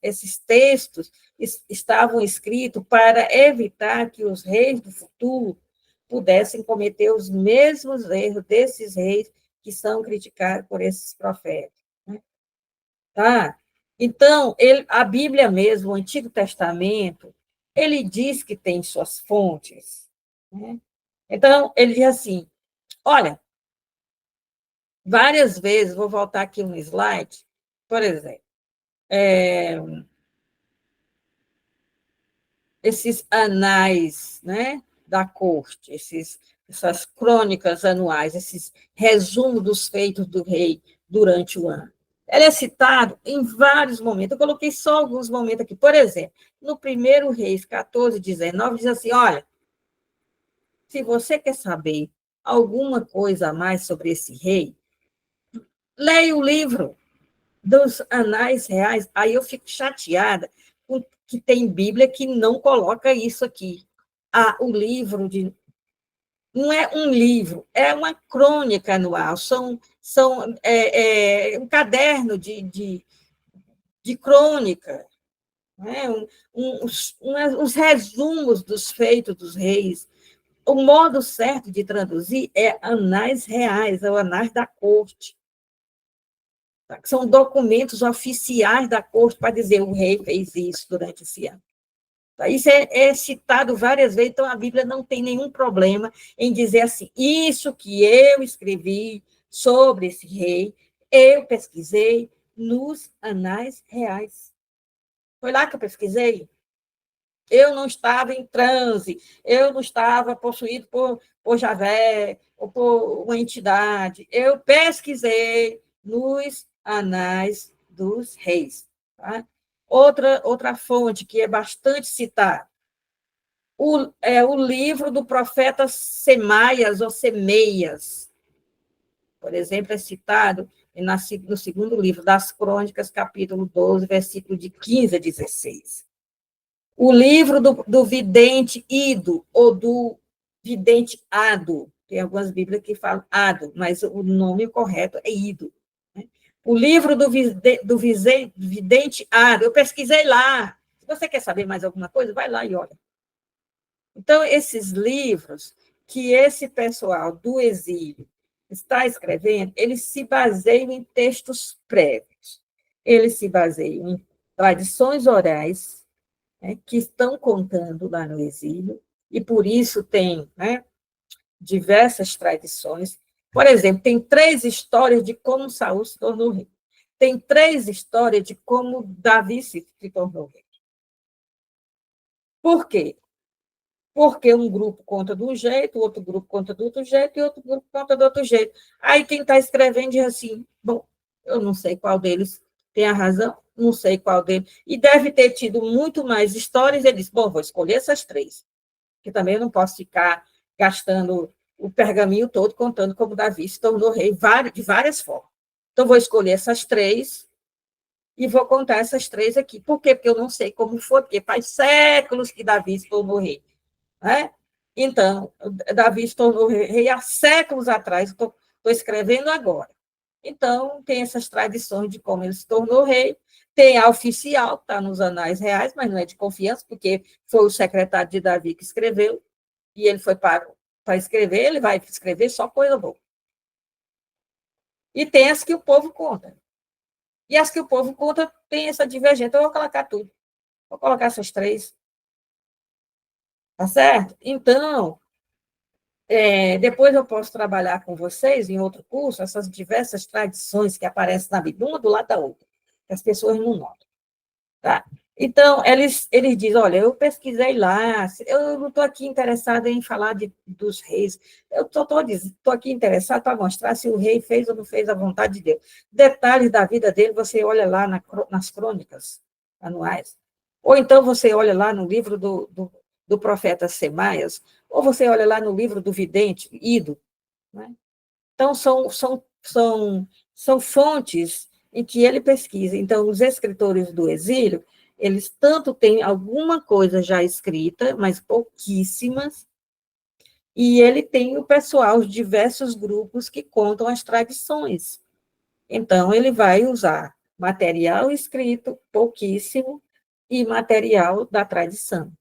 S1: esses textos estavam escritos para evitar que os reis do futuro pudessem cometer os mesmos erros desses reis que são criticados por esses profetas. Né? Tá? Então, a Bíblia mesmo, o Antigo Testamento, ele diz que tem suas fontes. Né? Então, ele diz assim, olha, várias vezes, vou voltar aqui um slide, por exemplo, esses anais, né, da corte, essas crônicas anuais, esses resumos dos feitos do rei durante o ano. Ele é citado em vários momentos, eu coloquei só alguns momentos aqui. Por exemplo, no primeiro Reis 14, 19, diz assim, olha, se você quer saber alguma coisa a mais sobre esse rei, leia o livro dos anais reais. Aí eu fico chateada com que tem Bíblia que não coloca isso aqui. O livro de... Não é um livro, é uma crônica anual, um caderno de crônica, né? Os resumos dos feitos dos reis. O modo certo de traduzir é anais reais, é o anais da corte. Que são documentos oficiais da corte para dizer o rei fez isso durante esse ano. Isso é citado várias vezes, então a Bíblia não tem nenhum problema em dizer assim, isso que eu escrevi sobre esse rei, eu pesquisei nos anais reais. Foi lá que eu pesquisei. Eu não estava em transe, eu não estava possuído por Javé ou por uma entidade. Eu pesquisei nos anais dos reis. Tá? Outra fonte que é bastante citada, o livro do profeta Semaias ou Semeias. Por exemplo, é citado no segundo livro das Crônicas, capítulo 12, versículo de 15 a 16. O livro do vidente Ido, ou do vidente Ado, tem algumas Bíblias que falam Ado, mas o nome correto é Ido. Né? O livro do vidente Ado, eu pesquisei lá. Se você quer saber mais alguma coisa, vai lá e olha. Então, esses livros que esse pessoal do exílio está escrevendo, eles se baseiam em textos prévios, eles se baseiam em tradições orais, né, que estão contando lá no exílio, e por isso tem, né, diversas tradições. Por exemplo, tem 3 histórias de como Saul se tornou rei. Tem 3 histórias de como Davi se tornou rei. Por quê? Porque um grupo conta de um jeito, outro grupo conta do outro jeito, e outro grupo conta do outro jeito. Aí quem está escrevendo diz assim, bom, eu não sei qual deles tem a razão, não sei qual deles, e deve ter tido muito mais histórias, ele diz, bom, vou escolher essas 3, que também eu não posso ficar gastando o pergaminho todo contando como Davi se tornou rei de várias formas. Então, vou escolher essas 3 e vou contar essas 3 aqui. Por quê? Porque eu não sei como foi, porque faz séculos que Davi se tornou rei. Né? Então, Davi se tornou rei há séculos atrás, estou escrevendo agora. Então, tem essas tradições de como ele se tornou rei, tem a oficial, que está nos anais reais, mas não é de confiança, porque foi o secretário de Davi que escreveu, e ele foi para escrever, ele vai escrever só coisa boa. E tem as que o povo conta. E as que o povo conta tem essa divergência. Então, eu vou colocar tudo. Vou colocar essas 3. Tá certo? Então, depois eu posso trabalhar com vocês em outro curso, essas diversas tradições que aparecem na Bíblia, uma do lado da outra, que as pessoas não notam. Tá? Então, eles dizem, olha, eu pesquisei lá, eu não estou aqui interessada em falar dos reis, eu estou aqui interessada para mostrar se o rei fez ou não fez a vontade de Deus. Detalhes da vida dele, você olha lá nas crônicas anuais, ou então você olha lá no livro do profeta Semaias, ou você olha lá no livro do vidente, Ido. Né? Então, são fontes em que ele pesquisa. Então, os escritores do exílio, eles tanto têm alguma coisa já escrita, mas pouquíssimas, e ele tem o pessoal, os diversos grupos que contam as tradições. Então, ele vai usar material escrito, pouquíssimo, e material da tradição.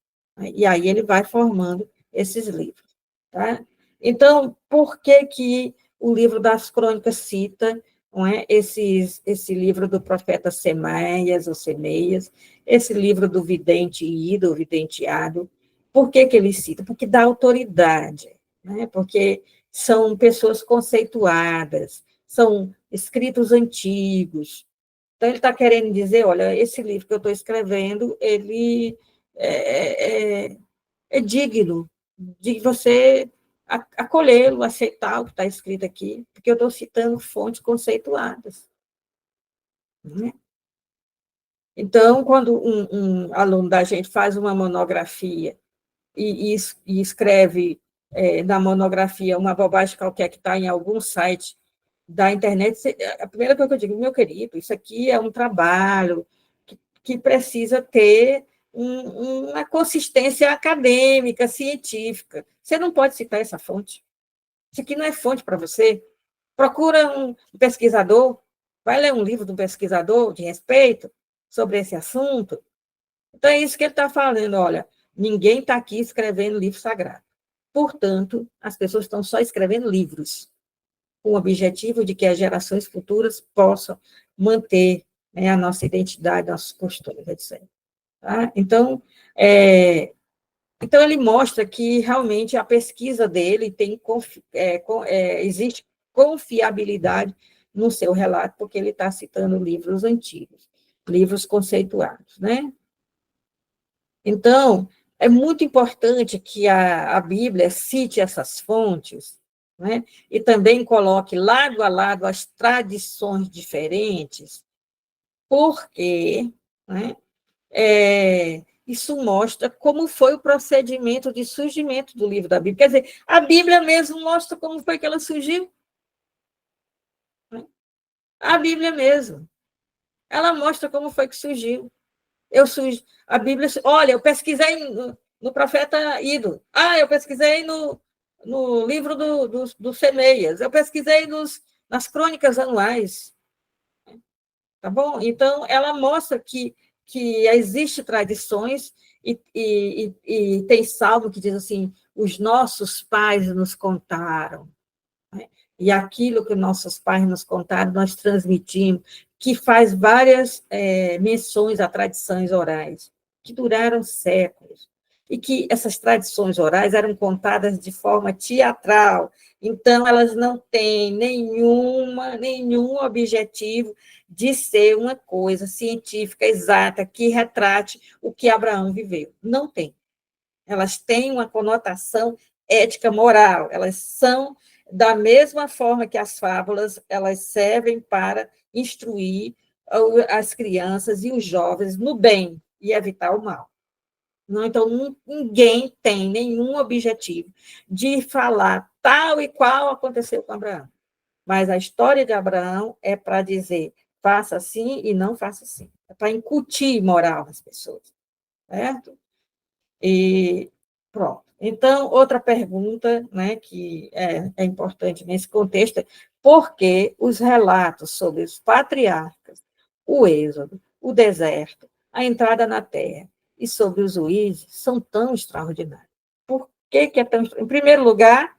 S1: E aí ele vai formando esses livros. Tá? Então, por que o livro das crônicas cita, não é, esse livro do profeta Semaias, ou Semeias, esse livro do vidente Ido, o videnteado? Por que ele cita? Porque dá autoridade, né? Porque são pessoas conceituadas, são escritos antigos. Então, ele está querendo dizer, olha, esse livro que eu estou escrevendo, ele é digno de você acolhê-lo, aceitar o que está escrito aqui, porque eu estou citando fontes conceituadas. Né? Então, quando um aluno da gente faz uma monografia e escreve na monografia uma bobagem qualquer que está em algum site da internet, a primeira coisa que eu digo, meu querido, isso aqui é um trabalho que precisa ter uma consistência acadêmica, científica. Você não pode citar essa fonte. Isso aqui não é fonte para você. Procura um pesquisador, vai ler um livro de um pesquisador de respeito sobre esse assunto. Então, é isso que ele está falando. Olha, ninguém está aqui escrevendo livro sagrado. Portanto, as pessoas estão só escrevendo livros, com o objetivo de que as gerações futuras possam manter, né, a nossa identidade, nossos costumes, etc. Tá? Então, ele mostra que realmente a pesquisa dele existe confiabilidade no seu relato, porque ele está citando livros antigos, livros conceituados, né? Então, é muito importante que a Bíblia cite essas fontes, né? E também coloque lado a lado as tradições diferentes, porque, né, isso mostra como foi o procedimento de surgimento do livro da Bíblia. Quer dizer, a Bíblia mesmo mostra como foi que ela surgiu. A Bíblia mesmo. Ela mostra como foi que surgiu. A Bíblia, olha, eu pesquisei no profeta Ido. Eu pesquisei no livro do Semeias. Eu pesquisei nas crônicas anuais. Tá bom? Então, ela mostra que existe tradições e tem salmo que diz assim, os nossos pais nos contaram, né? E aquilo que nossos pais nos contaram, nós transmitimos, que faz várias menções a tradições orais, que duraram séculos, e que essas tradições orais eram contadas de forma teatral, então elas não têm nenhum objetivo de ser uma coisa científica exata que retrate o que Abraão viveu. Não tem. Elas têm uma conotação ética moral, elas são da mesma forma que as fábulas, elas servem para instruir as crianças e os jovens no bem e evitar o mal. Não, então, ninguém tem nenhum objetivo de falar tal e qual aconteceu com Abraão. Mas a história de Abraão é para dizer faça assim e não faça assim. É para incutir moral nas pessoas, certo? E pronto. Então, outra pergunta, né, que é importante nesse contexto é por que os relatos sobre os patriarcas, o êxodo, o deserto, a entrada na terra e sobre os juízes são tão extraordinários? Por que é tão... Em primeiro lugar,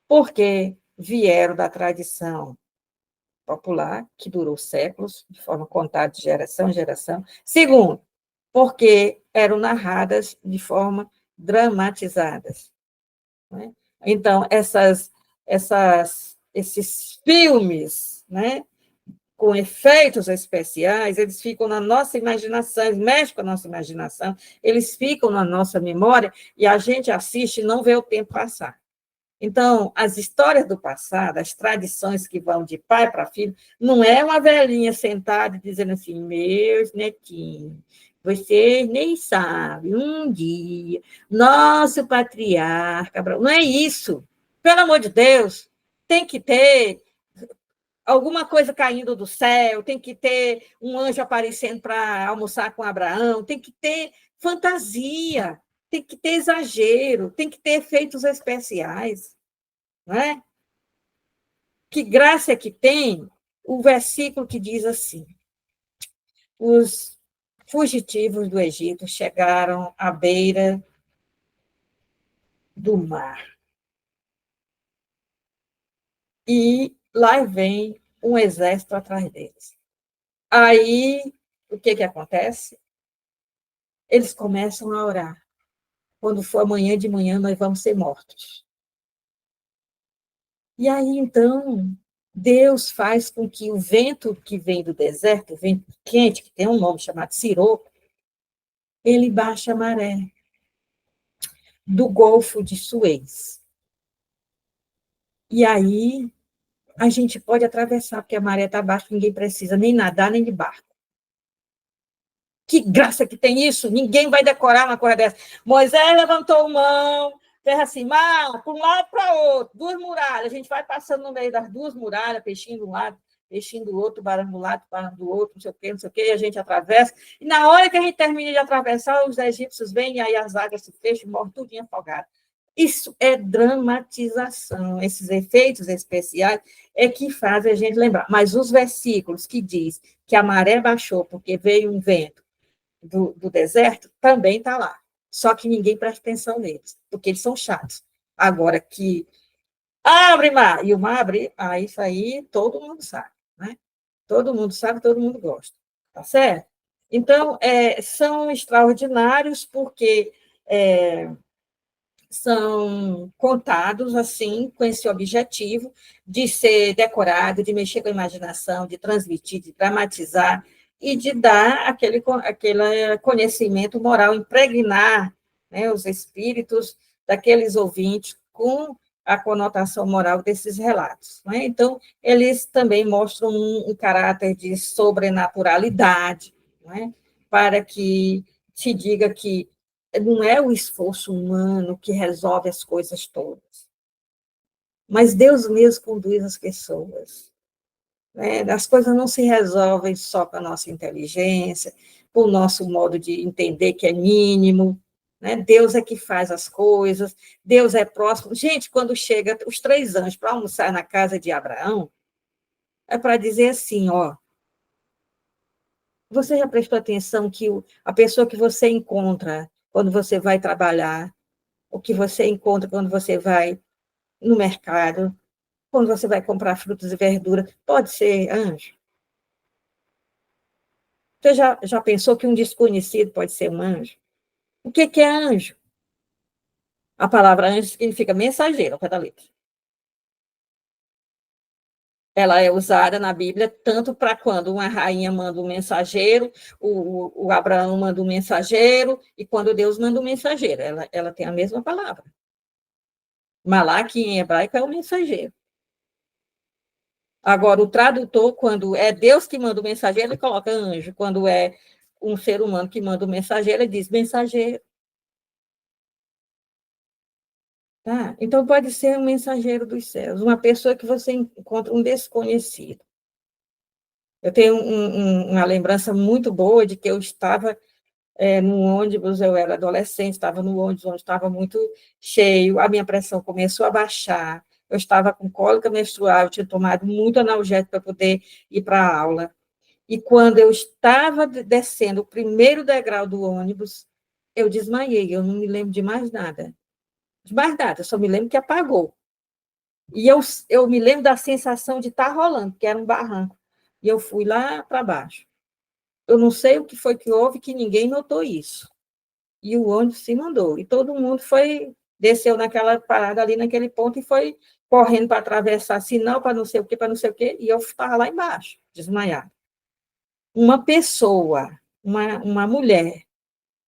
S1: porque vieram da tradição popular, que durou séculos, de forma contada de geração em geração. Segundo, porque eram narradas de forma dramatizadas, né? Então, esses filmes, né, com efeitos especiais, eles ficam na nossa imaginação, eles mexem com a nossa imaginação, eles ficam na nossa memória, e a gente assiste e não vê o tempo passar. Então, as histórias do passado, as tradições que vão de pai para filho, não é uma velhinha sentada dizendo assim, meus netinhos, vocês nem sabem, um dia, nosso patriarca, não é isso. Pelo amor de Deus, tem que ter alguma coisa caindo do céu, tem que ter um anjo aparecendo para almoçar com Abraão, tem que ter fantasia, tem que ter exagero, tem que ter efeitos especiais. Não é? Que graça que tem o versículo que diz assim: os fugitivos do Egito chegaram à beira do mar e lá vem um exército atrás deles. Aí, o que acontece? Eles começam a orar. Quando for amanhã de manhã, nós vamos ser mortos. E aí, então, Deus faz com que o vento que vem do deserto, o vento quente, que tem um nome chamado siroco, ele baixa a maré do Golfo de Suez. E aí a gente pode atravessar, porque a maré está baixa, ninguém precisa nem nadar, nem de barco. Que graça que tem isso! Ninguém vai decorar uma coisa dessa. Moisés levantou mão, fez assim, mar, para um lado para o outro, duas muralhas. A gente vai passando no meio das duas muralhas, peixinho de um lado, peixinho do outro, barão do lado, barão do outro, não sei o quê, e a gente atravessa. E na hora que a gente termina de atravessar, os egípcios vêm e aí as águas se fecham e morrem tudinho afogado. Isso é dramatização. Esses efeitos especiais é que fazem a gente lembrar. Mas os versículos que diz que a maré baixou porque veio um vento do deserto, também está lá. Só que ninguém presta atenção neles, porque eles são chatos. Agora que abre mar, e o mar abre, isso aí todo mundo sabe, né? Todo mundo sabe, todo mundo gosta, tá certo? Então, são extraordinários porque são contados assim, com esse objetivo de ser decorado, de mexer com a imaginação, de transmitir, de dramatizar e de dar aquele conhecimento moral, impregnar, né, os espíritos daqueles ouvintes com a conotação moral desses relatos. Né? Então, eles também mostram um caráter de sobrenaturalidade, né? Para que se diga que não é o esforço humano que resolve as coisas todas, mas Deus mesmo conduz as pessoas. né? As coisas não se resolvem só com a nossa inteligência, com o nosso modo de entender que é mínimo, né? Deus é que faz as coisas, Deus é próximo. Gente, quando chega os 3 anjos para almoçar na casa de Abraão, é para dizer assim, ó, você já prestou atenção que a pessoa que você encontra quando você vai trabalhar, o que você encontra quando você vai no mercado, quando você vai comprar frutas e verduras, pode ser anjo? Você já pensou que um desconhecido pode ser um anjo? O que é anjo? A palavra anjo significa mensageiro, ao pé da letra. Ela é usada na Bíblia tanto para quando uma rainha manda um mensageiro, o Abraão manda um mensageiro, e quando Deus manda um mensageiro. Ela tem a mesma palavra. Malaque, em hebraico, é o mensageiro. Agora, o tradutor, quando é Deus que manda o mensageiro, ele coloca anjo. Quando é um ser humano que manda o mensageiro, ele diz mensageiro. Tá? Então, pode ser um mensageiro dos céus, uma pessoa que você encontra um desconhecido. Eu tenho uma lembrança muito boa de que eu estava no ônibus, eu era adolescente, estava no ônibus, onde estava muito cheio, a minha pressão começou a baixar, eu estava com cólica menstrual, eu tinha tomado muito analgésico para poder ir para a aula. E quando eu estava descendo o primeiro degrau do ônibus, eu desmaiei, eu não me lembro de mais nada. De mais nada, eu só me lembro que apagou. E eu me lembro da sensação de estar rolando, que era um barranco. E eu fui lá para baixo. Eu não sei o que foi que houve, que ninguém notou isso. E o ônibus se mandou. E todo mundo desceu naquela parada ali, naquele ponto, e foi correndo para atravessar sinal, para não sei o quê, para não sei o quê, e eu estava lá embaixo, desmaiada. Uma pessoa, uma mulher,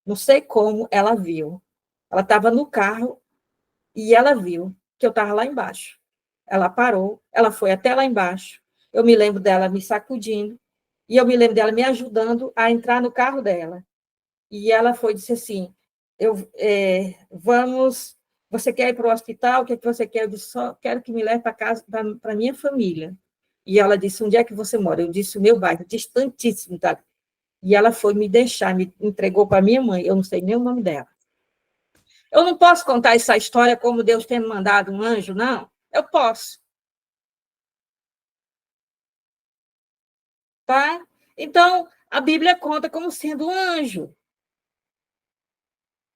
S1: não sei como, ela viu. Ela estava no carro e ela viu que eu estava lá embaixo. Ela parou, ela foi até lá embaixo. Eu me lembro dela me sacudindo, e eu me lembro dela me ajudando a entrar no carro dela. E ela disse assim, vamos, você quer ir para o hospital? O que, é que você quer? Eu disse, só quero que me leve para casa, para minha família. E ela disse, onde é que você mora? Eu disse, o meu bairro, distantíssimo, tá? E ela foi me deixar, me entregou para minha mãe, eu não sei nem o nome dela. Eu não posso contar essa história como Deus tendo mandado um anjo, não. Eu posso, tá? Então, a Bíblia conta como sendo um anjo.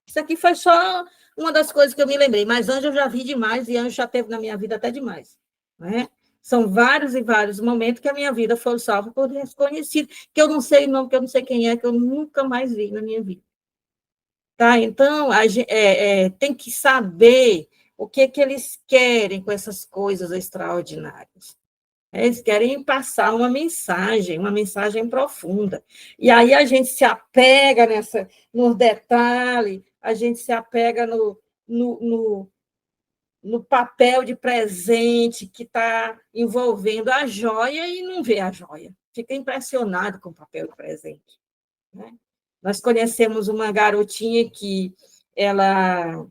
S1: Isso aqui foi só uma das coisas que eu me lembrei, mas anjo eu já vi demais, e anjo já teve na minha vida até demais. Né? São vários e vários momentos que a minha vida foi salva por desconhecido, que eu não sei o nome, que eu não sei quem é, que eu nunca mais vi na minha vida. Tá? Então, tem que saber o que eles querem com essas coisas extraordinárias. Eles querem passar uma mensagem profunda. E aí a gente se apega no detalhe, a gente se apega no, no, no papel de presente que está envolvendo a joia e não vê a joia. Fica impressionado com o papel de presente. Né? Nós conhecemos uma garotinha que ela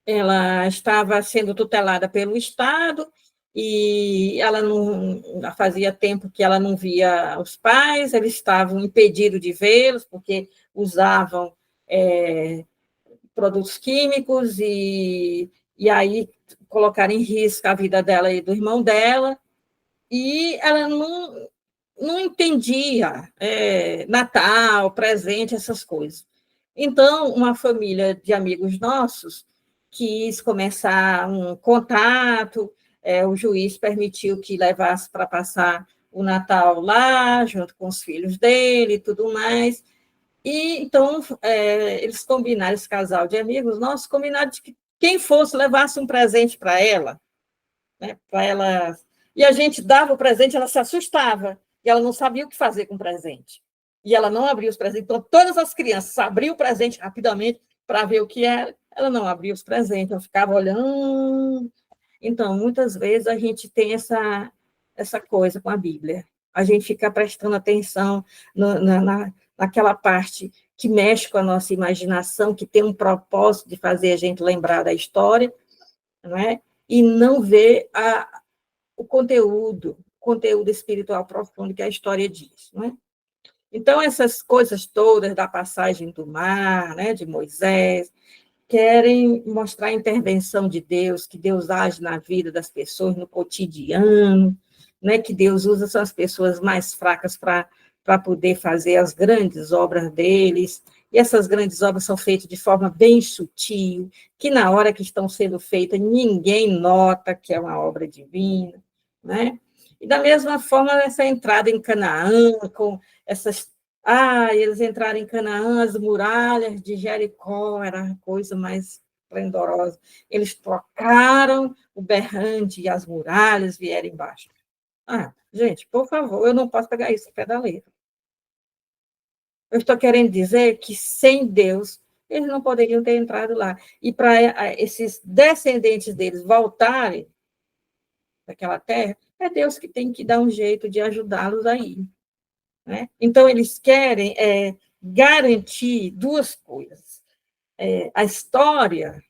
S1: ela estava sendo tutelada pelo Estado e ela não fazia tempo que ela não via os pais, eles estavam impedidos de vê-los porque usavam produtos químicos e aí colocaram em risco a vida dela e do irmão dela, e ela não entendia Natal, presente, essas coisas. Então, uma família de amigos nossos quis começar um contato, o juiz permitiu que levasse para passar o Natal lá, junto com os filhos dele e tudo mais. E então, eles combinaram, esse casal de amigos nossos, combinaram de que quem fosse levasse um presente para ela, né, para ela. E a gente dava o presente, ela se assustava, e ela não sabia o que fazer com o presente. E ela não abria os presentes. Então, todas as crianças abriam o presente rapidamente para ver o que era. Ela não abria os presentes, ela ficava olhando. Então, muitas vezes a gente tem essa coisa com a Bíblia. A gente fica prestando atenção naquela parte que mexe com a nossa imaginação, que tem um propósito de fazer a gente lembrar da história, não é? E não vê o conteúdo, conteúdo espiritual profundo que a história diz, não é? Então, essas coisas todas da passagem do mar, né, de Moisés, querem mostrar a intervenção de Deus, que Deus age na vida das pessoas, no cotidiano, né, que Deus usa essas pessoas mais fracas para poder fazer as grandes obras deles, e essas grandes obras são feitas de forma bem sutil, que na hora que estão sendo feitas, ninguém nota que é uma obra divina, né? E da mesma forma, essa entrada em Canaã, com essas eles entraram em Canaã, as muralhas de Jericó, era a coisa mais esplendorosa. Eles trocaram o berrante e as muralhas vieram embaixo. Gente, por favor, eu não posso pegar isso ao pé da letra. Eu estou querendo dizer que sem Deus, eles não poderiam ter entrado lá. E para esses descendentes deles voltarem daquela terra, é Deus que tem que dar um jeito de ajudá-los aí. Né? Então, eles querem garantir duas coisas. A história,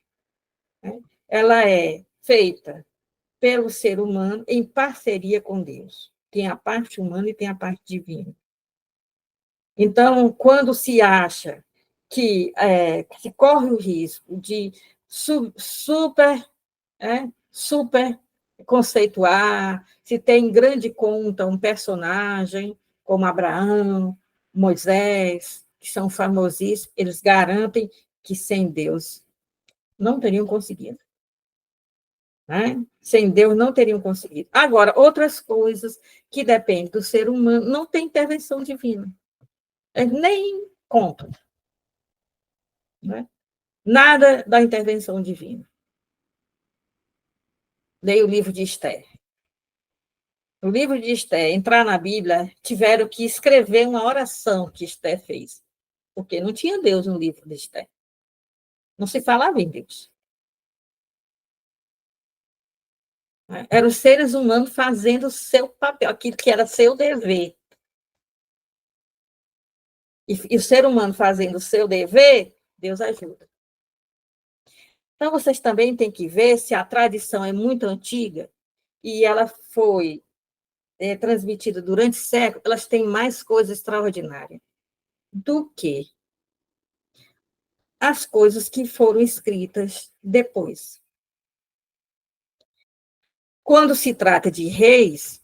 S1: né, ela é feita pelo ser humano em parceria com Deus. Tem a parte humana e tem a parte divina. Então, quando se acha que se corre o risco de super conceituar, se tem em grande conta um personagem como Abraão, Moisés, que são famosíssimos, eles garantem que sem Deus não teriam conseguido. Né? Sem Deus não teriam conseguido. Agora, outras coisas que dependem do ser humano não tem intervenção divina. Nem conta. Né? Nada da intervenção divina. Leia o livro de Esther. No livro de Esther, entrar na Bíblia, tiveram que escrever uma oração que Esther fez, porque não tinha Deus no livro de Esther. Não se falava em Deus. Eram os seres humanos fazendo o seu papel, aquilo que era seu dever. E o ser humano fazendo o seu dever, Deus ajuda. Então, vocês também têm que ver se a tradição é muito antiga e ela foi transmitida durante séculos, elas têm mais coisas extraordinárias do que as coisas que foram escritas depois. Quando se trata de reis,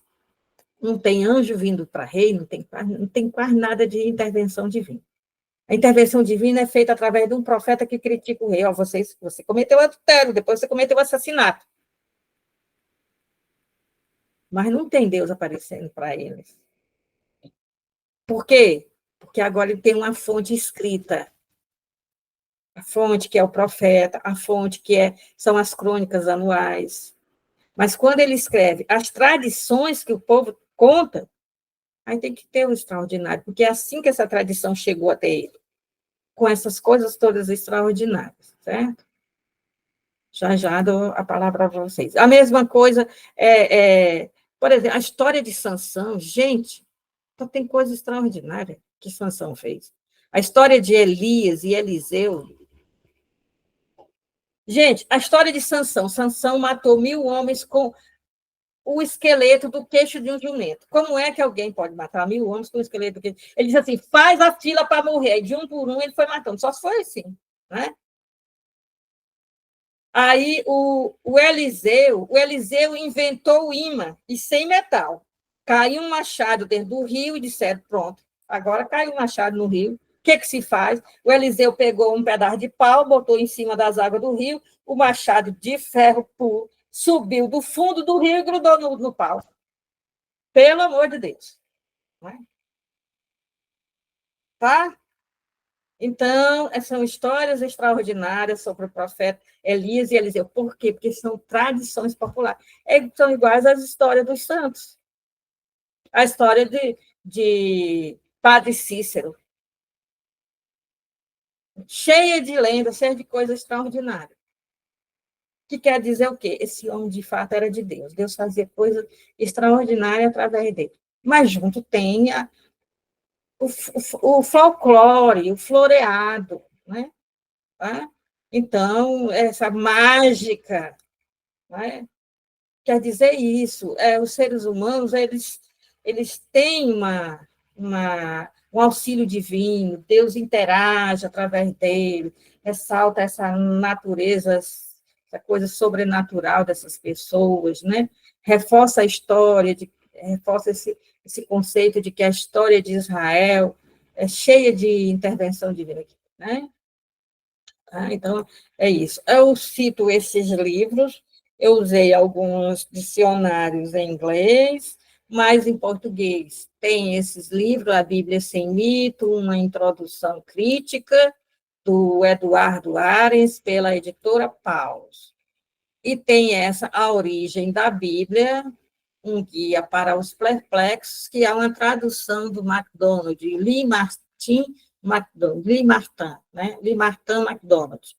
S1: não tem anjo vindo para rei, não tem quase nada de intervenção divina. A intervenção divina é feita através de um profeta que critica o rei. Você cometeu adultério, depois você cometeu assassinato. Mas não tem Deus aparecendo para eles. Por quê? Porque agora ele tem uma fonte escrita. A fonte que é o profeta, a fonte que são as crônicas anuais. Mas quando ele escreve as tradições que o povo conta, aí tem que ter o extraordinário, porque é assim que essa tradição chegou até ele, com essas coisas todas extraordinárias, certo? Já dou a palavra para vocês. A mesma coisa, por exemplo, a história de Sansão, gente, só tem coisa extraordinária que Sansão fez. A história de Elias e Eliseu. Gente, a história de Sansão. Sansão matou 1.000 homens com o esqueleto do queixo de um jumento. Como é que alguém pode matar 1.000 homens com o esqueleto do queixo? Ele disse assim, faz a fila para morrer. E de um por um ele foi matando. Só se foi assim, né? Aí o Eliseu inventou o imã, e sem metal. Caiu um machado dentro do rio e disseram, pronto, agora caiu um machado no rio. O que se faz? O Eliseu pegou um pedaço de pau, botou em cima das águas do rio, o machado de ferro puro subiu do fundo do rio e grudou no pau. Pelo amor de Deus. Não é? Tá? Então, são histórias extraordinárias sobre o profeta Elias e Eliseu. Por quê? Porque são tradições populares. São iguais às histórias dos santos. A história de Padre Cícero. Cheia de lendas, cheia de coisas extraordinárias. Que quer dizer o quê? Esse homem, de fato, era de Deus. Deus fazia coisas extraordinárias através dele. Mas junto tem o folclore, o floreado, né? Tá? Então, essa mágica, né? quer dizer isso, os seres humanos, eles têm um auxílio divino, Deus interage através dele, ressalta essa natureza, essa coisa sobrenatural dessas pessoas, né? Reforça a história, reforça esse conceito de que a história de Israel é cheia de intervenção divina, né? Então, é isso. Eu cito esses livros, eu usei alguns dicionários em inglês, mas em português. Tem esses livros, A Bíblia Sem Mito, uma introdução crítica, do Eduardo Arens, pela editora Paus. E tem essa, A Origem da Bíblia, um guia para os perplexos, que é uma tradução do MacDonald, Lee Martin MacDonald, Lee Martin, né? Lee Martin MacDonald.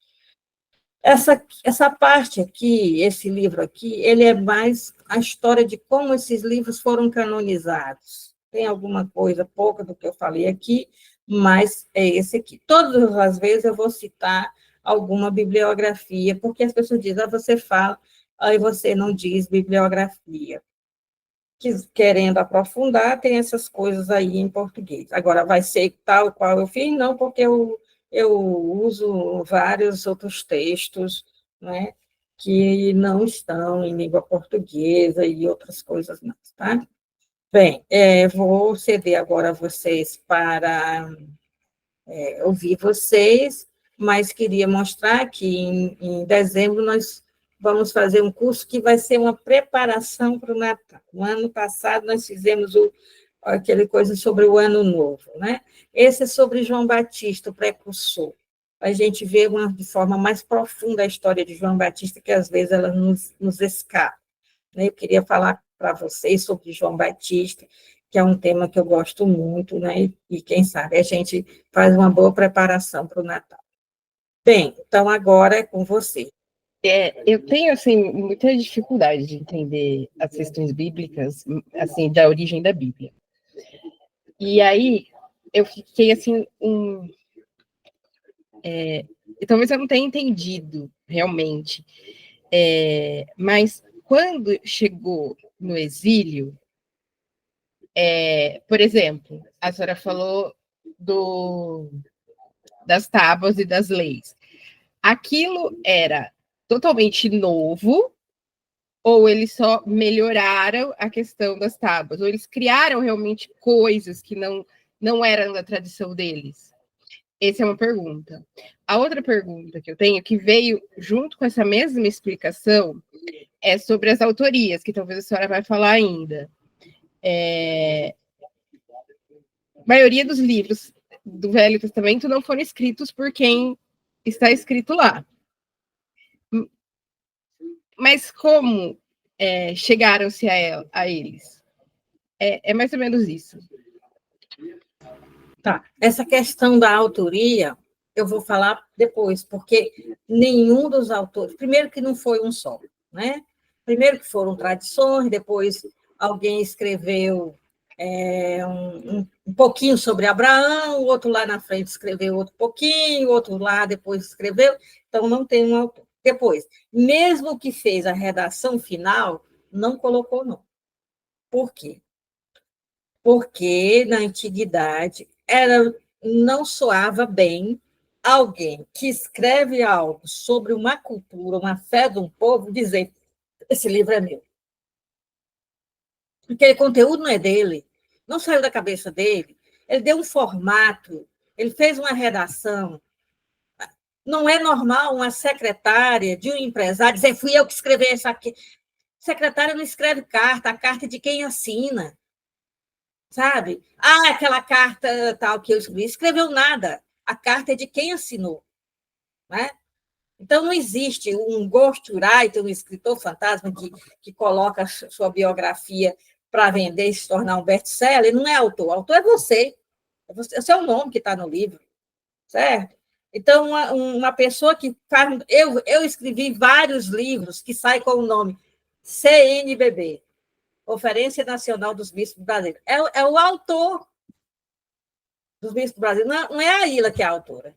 S1: Essa parte aqui, esse livro aqui, ele é mais a história de como esses livros foram canonizados. Tem alguma coisa, pouca do que eu falei aqui, mas é esse aqui. Todas as vezes eu vou citar alguma bibliografia, porque as pessoas dizem, você fala, aí você não diz bibliografia. Querendo aprofundar, tem essas coisas aí em português. Agora, vai ser tal qual eu fiz? Não, porque eu uso vários outros textos, né, que não estão em língua portuguesa e outras coisas mais, tá? Bem, vou ceder agora a vocês para ouvir vocês, mas queria mostrar que em dezembro nós vamos fazer um curso que vai ser uma preparação para o Natal. No ano passado nós fizemos aquele coisa sobre o Ano Novo, né? Esse é sobre João Batista, o precursor. A gente vê de forma mais profunda a história de João Batista, que às vezes ela nos escapa, né? Eu queria falar para vocês sobre João Batista, que é um tema que eu gosto muito, né? E quem sabe a gente faz uma boa preparação para o Natal. Bem, então agora é com você.
S2: Eu tenho assim muita dificuldade de entender as questões bíblicas, assim, da origem da Bíblia. E aí eu fiquei assim talvez eu não tenha entendido realmente, mas quando chegou no exílio, por exemplo, a senhora falou das tábuas e das leis. Aquilo era totalmente novo, ou eles só melhoraram a questão das tábuas, ou eles criaram realmente coisas que não eram da tradição deles? Essa é uma pergunta. A outra pergunta que eu tenho, que veio junto com essa mesma explicação, é sobre as autorias, que talvez a senhora vai falar ainda. A maioria dos livros do Velho Testamento não foram escritos por quem está escrito lá. Mas como chegaram-se a eles? É mais ou menos isso.
S1: Tá. Essa questão da autoria, eu vou falar depois, porque nenhum dos autores... Primeiro que não foi um só, né? Primeiro que foram tradições, depois alguém escreveu um pouquinho sobre Abraão, o outro lá na frente escreveu outro pouquinho, o outro lá depois escreveu, então não tem um autor. Depois, mesmo que fez a redação final, não colocou nome. Por quê? Porque na antiguidade não soava bem alguém que escreve algo sobre uma cultura, uma fé de um povo, dizer esse livro é meu. Porque o conteúdo não é dele, não saiu da cabeça dele, ele deu um formato, ele fez uma redação. Não é normal uma secretária de um empresário dizer, fui eu que escrevi isso aqui. Secretária não escreve carta, a carta é de quem assina. Sabe? Aquela carta tal que eu escrevi, escreveu nada. A carta é de quem assinou. Né? Então, não existe um ghostwriter, um escritor fantasma que coloca sua biografia para vender e se tornar um best-seller. Ele não é autor. O autor é você. Esse é o nome que está no livro. Certo? Então, uma pessoa que faz... Eu escrevi vários livros que saem com o nome CNBB, Conferência Nacional dos Bispos Brasileiros. É o autor dos Bispos do Brasil. Não é a Ilha que é a autora.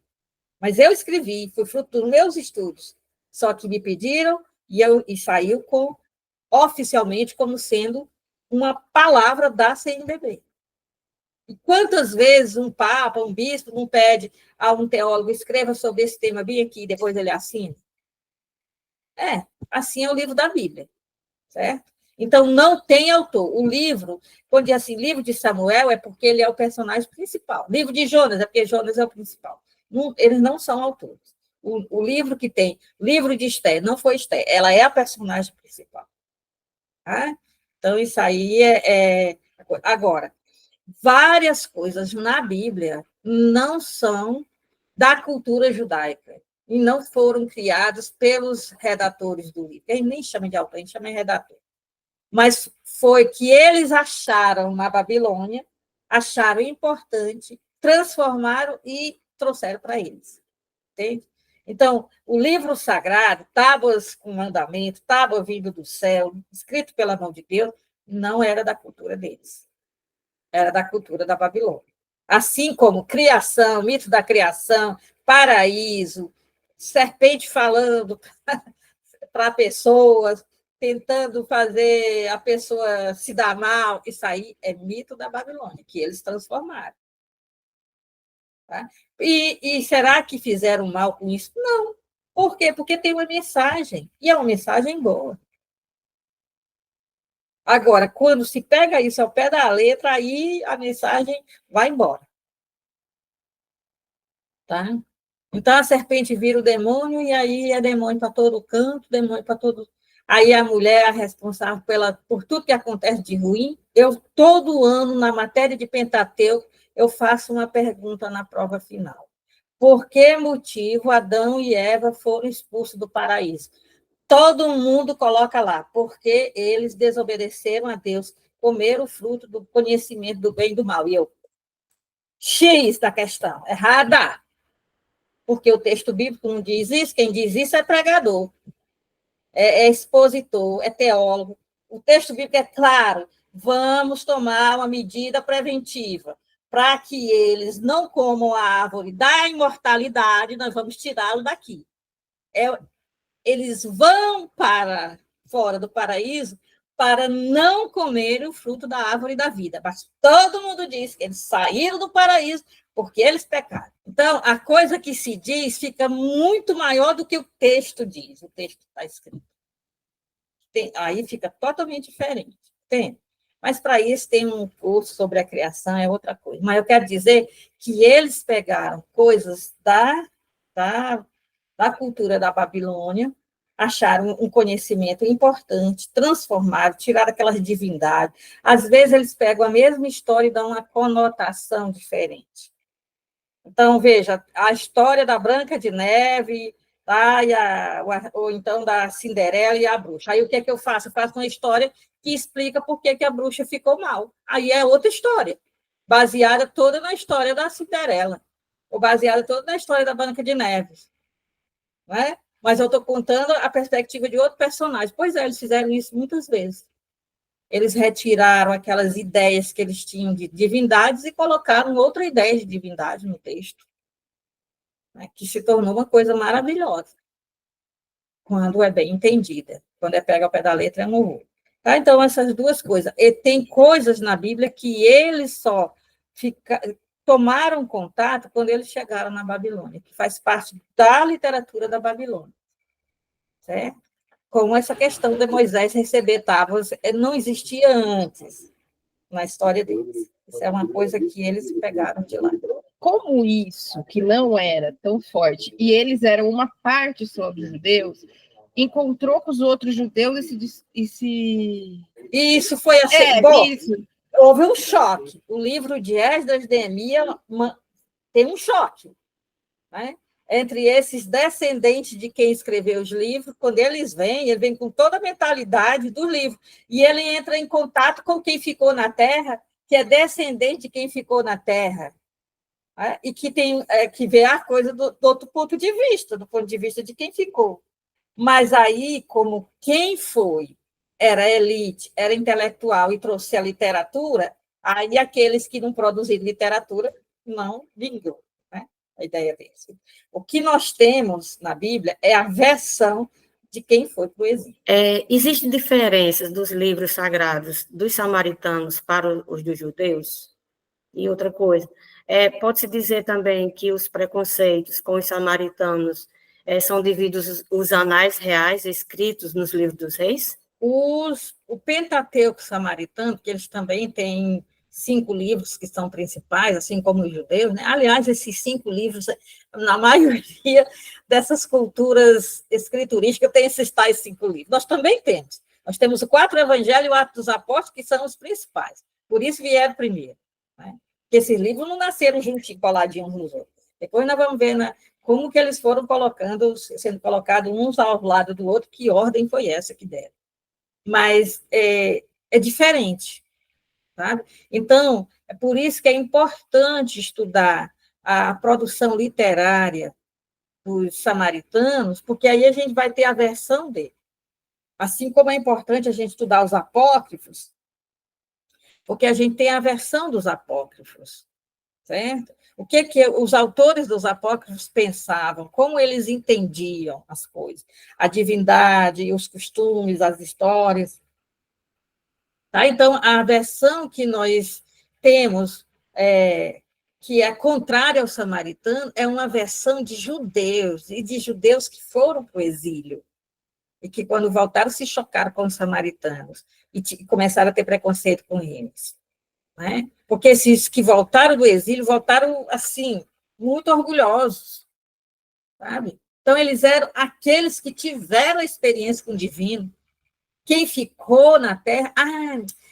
S1: Mas eu escrevi, foi fruto dos meus estudos. Só que me pediram e saiu com oficialmente como sendo uma palavra da CNBB. E quantas vezes um papa, um bispo, não pede a um teólogo escreva sobre esse tema bem aqui, depois ele assina? Assim é o livro da Bíblia, certo? Então, não tem autor. O livro, quando diz assim, livro de Samuel, é porque ele é o personagem principal. Livro de Jonas, é porque Jonas é o principal. Não, eles não são autores. O livro que tem, livro de Esther, não foi Esther, ela é a personagem principal. Tá? Então, isso aí Agora, várias coisas na Bíblia não são da cultura judaica e não foram criadas pelos redatores do livro. A gente nem chama de autor, a gente chama de redator. Mas foi que eles acharam na Babilônia, acharam importante, transformaram e trouxeram para eles. Entende? Então, o livro sagrado, tábuas com mandamento, tábua vindo do céu, escrito pela mão de Deus, não era da cultura deles. Era da cultura da Babilônia. Assim como criação, mito da criação, paraíso, serpente falando para pessoas, tentando fazer a pessoa se dar mal, isso aí é mito da Babilônia, que eles transformaram. Tá? E será que fizeram mal com isso? Não. Por quê? Porque tem uma mensagem, e é uma mensagem boa. Agora, quando se pega isso ao pé da letra, aí a mensagem vai embora. Tá? Então, a serpente vira o demônio, e aí é demônio para todo canto, demônio para todo... Aí a mulher é a responsável por tudo que acontece de ruim. Eu, todo ano, na matéria de Pentateuco, eu faço uma pergunta na prova final. Por que motivo Adão e Eva foram expulsos do paraíso? Todo mundo coloca lá, porque eles desobedeceram a Deus, comeram o fruto do conhecimento do bem e do mal. E eu, X da questão, errada. Porque o texto bíblico não diz isso, quem diz isso é pregador, é expositor, é teólogo. O texto bíblico é claro, vamos tomar uma medida preventiva para que eles não comam a árvore da imortalidade, nós vamos tirá-lo daqui. Eles vão para fora do paraíso para não comer o fruto da árvore da vida. Mas todo mundo diz que eles saíram do paraíso porque eles pecaram. Então, a coisa que se diz fica muito maior do que o texto diz. O texto está escrito. Aí fica totalmente diferente. Tem. Mas, para isso, tem um curso sobre a criação, é outra coisa. Mas eu quero dizer que eles pegaram coisas da cultura da Babilônia, acharam um conhecimento importante, transformaram, tiraram aquelas divindades. Às vezes, eles pegam a mesma história e dão uma conotação diferente. Então, veja, a história da Branca de Neve, tá? Ou então da Cinderela e a bruxa. Aí, o que é que eu faço? Eu faço uma história que explica por que a bruxa ficou mal. Aí é outra história, baseada toda na história da Cinderela, ou baseada toda na história da Branca de Neve. Não é? Mas eu estou contando a perspectiva de outro personagem. Pois é, eles fizeram isso muitas vezes. Eles retiraram aquelas ideias que eles tinham de divindades e colocaram outra ideia de divindade no texto, né, que se tornou uma coisa maravilhosa, quando é bem entendida. Quando é pega ao pé da letra, é um horror. Tá? Então, essas duas coisas. E tem coisas na Bíblia que eles só tomaram contato quando eles chegaram na Babilônia, que faz parte da literatura da Babilônia. Certo? Como essa questão de Moisés receber tábuas não existia antes na história deles. Isso é uma coisa que eles pegaram de lá.
S2: Como isso, que não era tão forte, e eles eram uma parte só dos judeus, encontrou com os outros judeus e se...
S1: Isso foi assim. Isso. Houve um choque. O livro de Esdras, Neemias tem um choque, né? Entre esses descendentes de quem escreveu os livros, quando eles vêm, ele vem com toda a mentalidade do livro, e ele entra em contato com quem ficou na terra, que é descendente de quem ficou na terra, né? E que vê a coisa do outro ponto de vista, do ponto de vista de quem ficou. Mas aí, como quem foi, era elite, era intelectual e trouxe a literatura, aí aqueles que não produziram literatura não vingou, né? A ideia deles. O que nós temos na Bíblia é a versão de quem foi para o exílio.
S3: Existem diferenças dos livros sagrados dos samaritanos para os dos judeus? E outra coisa, pode-se dizer também que os preconceitos com os samaritanos são devido aos anais reais escritos nos livros dos reis?
S1: O Pentateuco samaritano, que eles também têm 5 livros que são principais, assim como os judeus, né? Aliás, esses 5 livros, na maioria dessas culturas escriturísticas, tem esses tais 5 livros. Nós também temos. Nós temos o 4 Evangelhos e o Atos dos Apóstolos, que são os principais. Por isso vieram primeiro. Né? Porque esses livros não nasceram juntinho, coladinhos nos outros. Depois nós vamos ver, né, como que eles foram sendo colocados uns ao lado do outro, que ordem foi essa que deram. Mas é diferente, sabe? Então, é por isso que é importante estudar a produção literária dos samaritanos, porque aí a gente vai ter a versão dele. Assim como é importante a gente estudar os apócrifos, porque a gente tem a versão dos apócrifos, certo? O que os autores dos apócrifos pensavam, como eles entendiam as coisas, a divindade, os costumes, as histórias. Tá? Então, a versão que nós temos, que é contrária ao samaritano, é uma versão de judeus, e de judeus que foram para o exílio, e que, quando voltaram, se chocaram com os samaritanos, e começaram a ter preconceito com eles. Né? Porque esses que voltaram do exílio, voltaram, assim, muito orgulhosos, sabe? Então, eles eram aqueles que tiveram a experiência com o divino. Quem ficou na terra,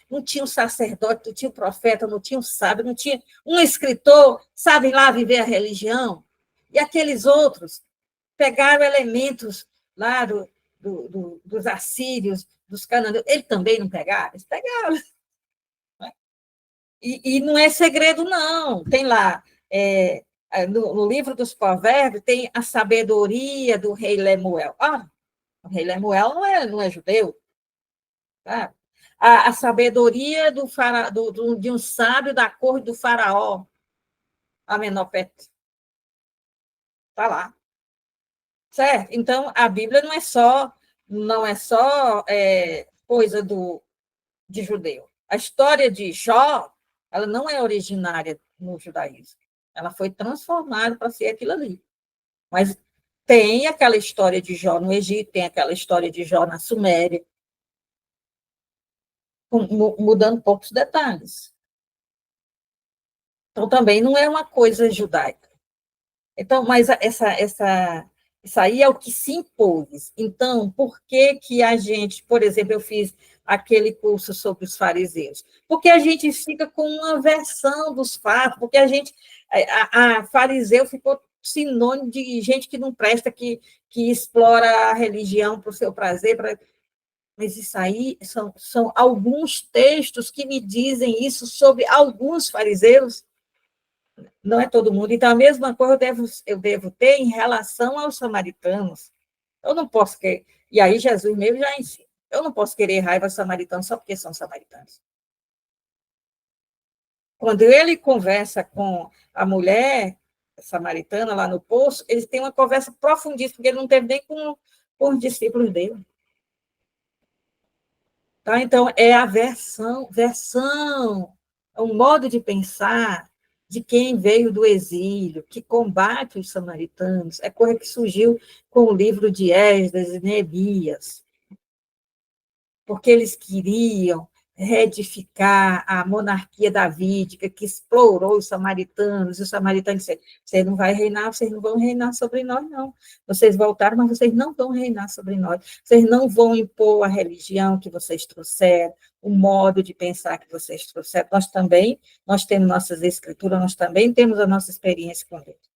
S1: não tinha um sacerdote, não tinha um profeta, não tinha um sábio, não tinha um escritor, sabem lá viver a religião. E aqueles outros pegaram elementos lá dos assírios, dos cananeus, eles também não pegaram? Eles pegaram. E não é segredo, não. Tem lá, no livro dos Provérbios, tem a sabedoria do rei Lemuel. O rei Lemuel não é judeu. Tá? A sabedoria de um sábio da corte do faraó, Amenopete. Está lá. Certo? Então, a Bíblia não é só coisa de judeu. A história de Jó, ela não é originária no judaísmo. Ela foi transformada para ser aquilo ali. Mas tem aquela história de Jó no Egito, tem aquela história de Jó na Suméria, mudando poucos detalhes. Então, também não é uma coisa judaica. Então, mas isso aí é o que se impôs. Então, por que a gente, por exemplo, eu fiz aquele curso sobre os fariseus? Porque a gente fica com uma versão dos fatos, porque a fariseu ficou sinônimo de gente que não presta, que explora a religião para o seu prazer, mas isso aí são alguns textos que me dizem isso sobre alguns fariseus. Não é todo mundo. Então, a mesma coisa eu devo ter em relação aos samaritanos. Eu não posso querer. E aí, Jesus mesmo já ensina. Eu não posso querer raiva aos samaritanos só porque são samaritanos. Quando ele conversa com a mulher samaritana lá no poço, eles têm uma conversa profundíssima, porque ele não teve nem com os discípulos dele. Tá? Então, é a versão, é um modo de pensar de quem veio do exílio, que combate os samaritanos, é coisa que surgiu com o livro de Esdras e Neemias, porque eles queriam reedificar a monarquia davídica, que explorou os samaritanos, e os samaritanos disseram, vocês não vão reinar sobre nós, não. Vocês voltaram, mas vocês não vão reinar sobre nós. Vocês não vão impor a religião que vocês trouxeram, o modo de pensar que vocês trouxeram. Nós temos nossas escrituras, nós também temos a nossa experiência com Deus.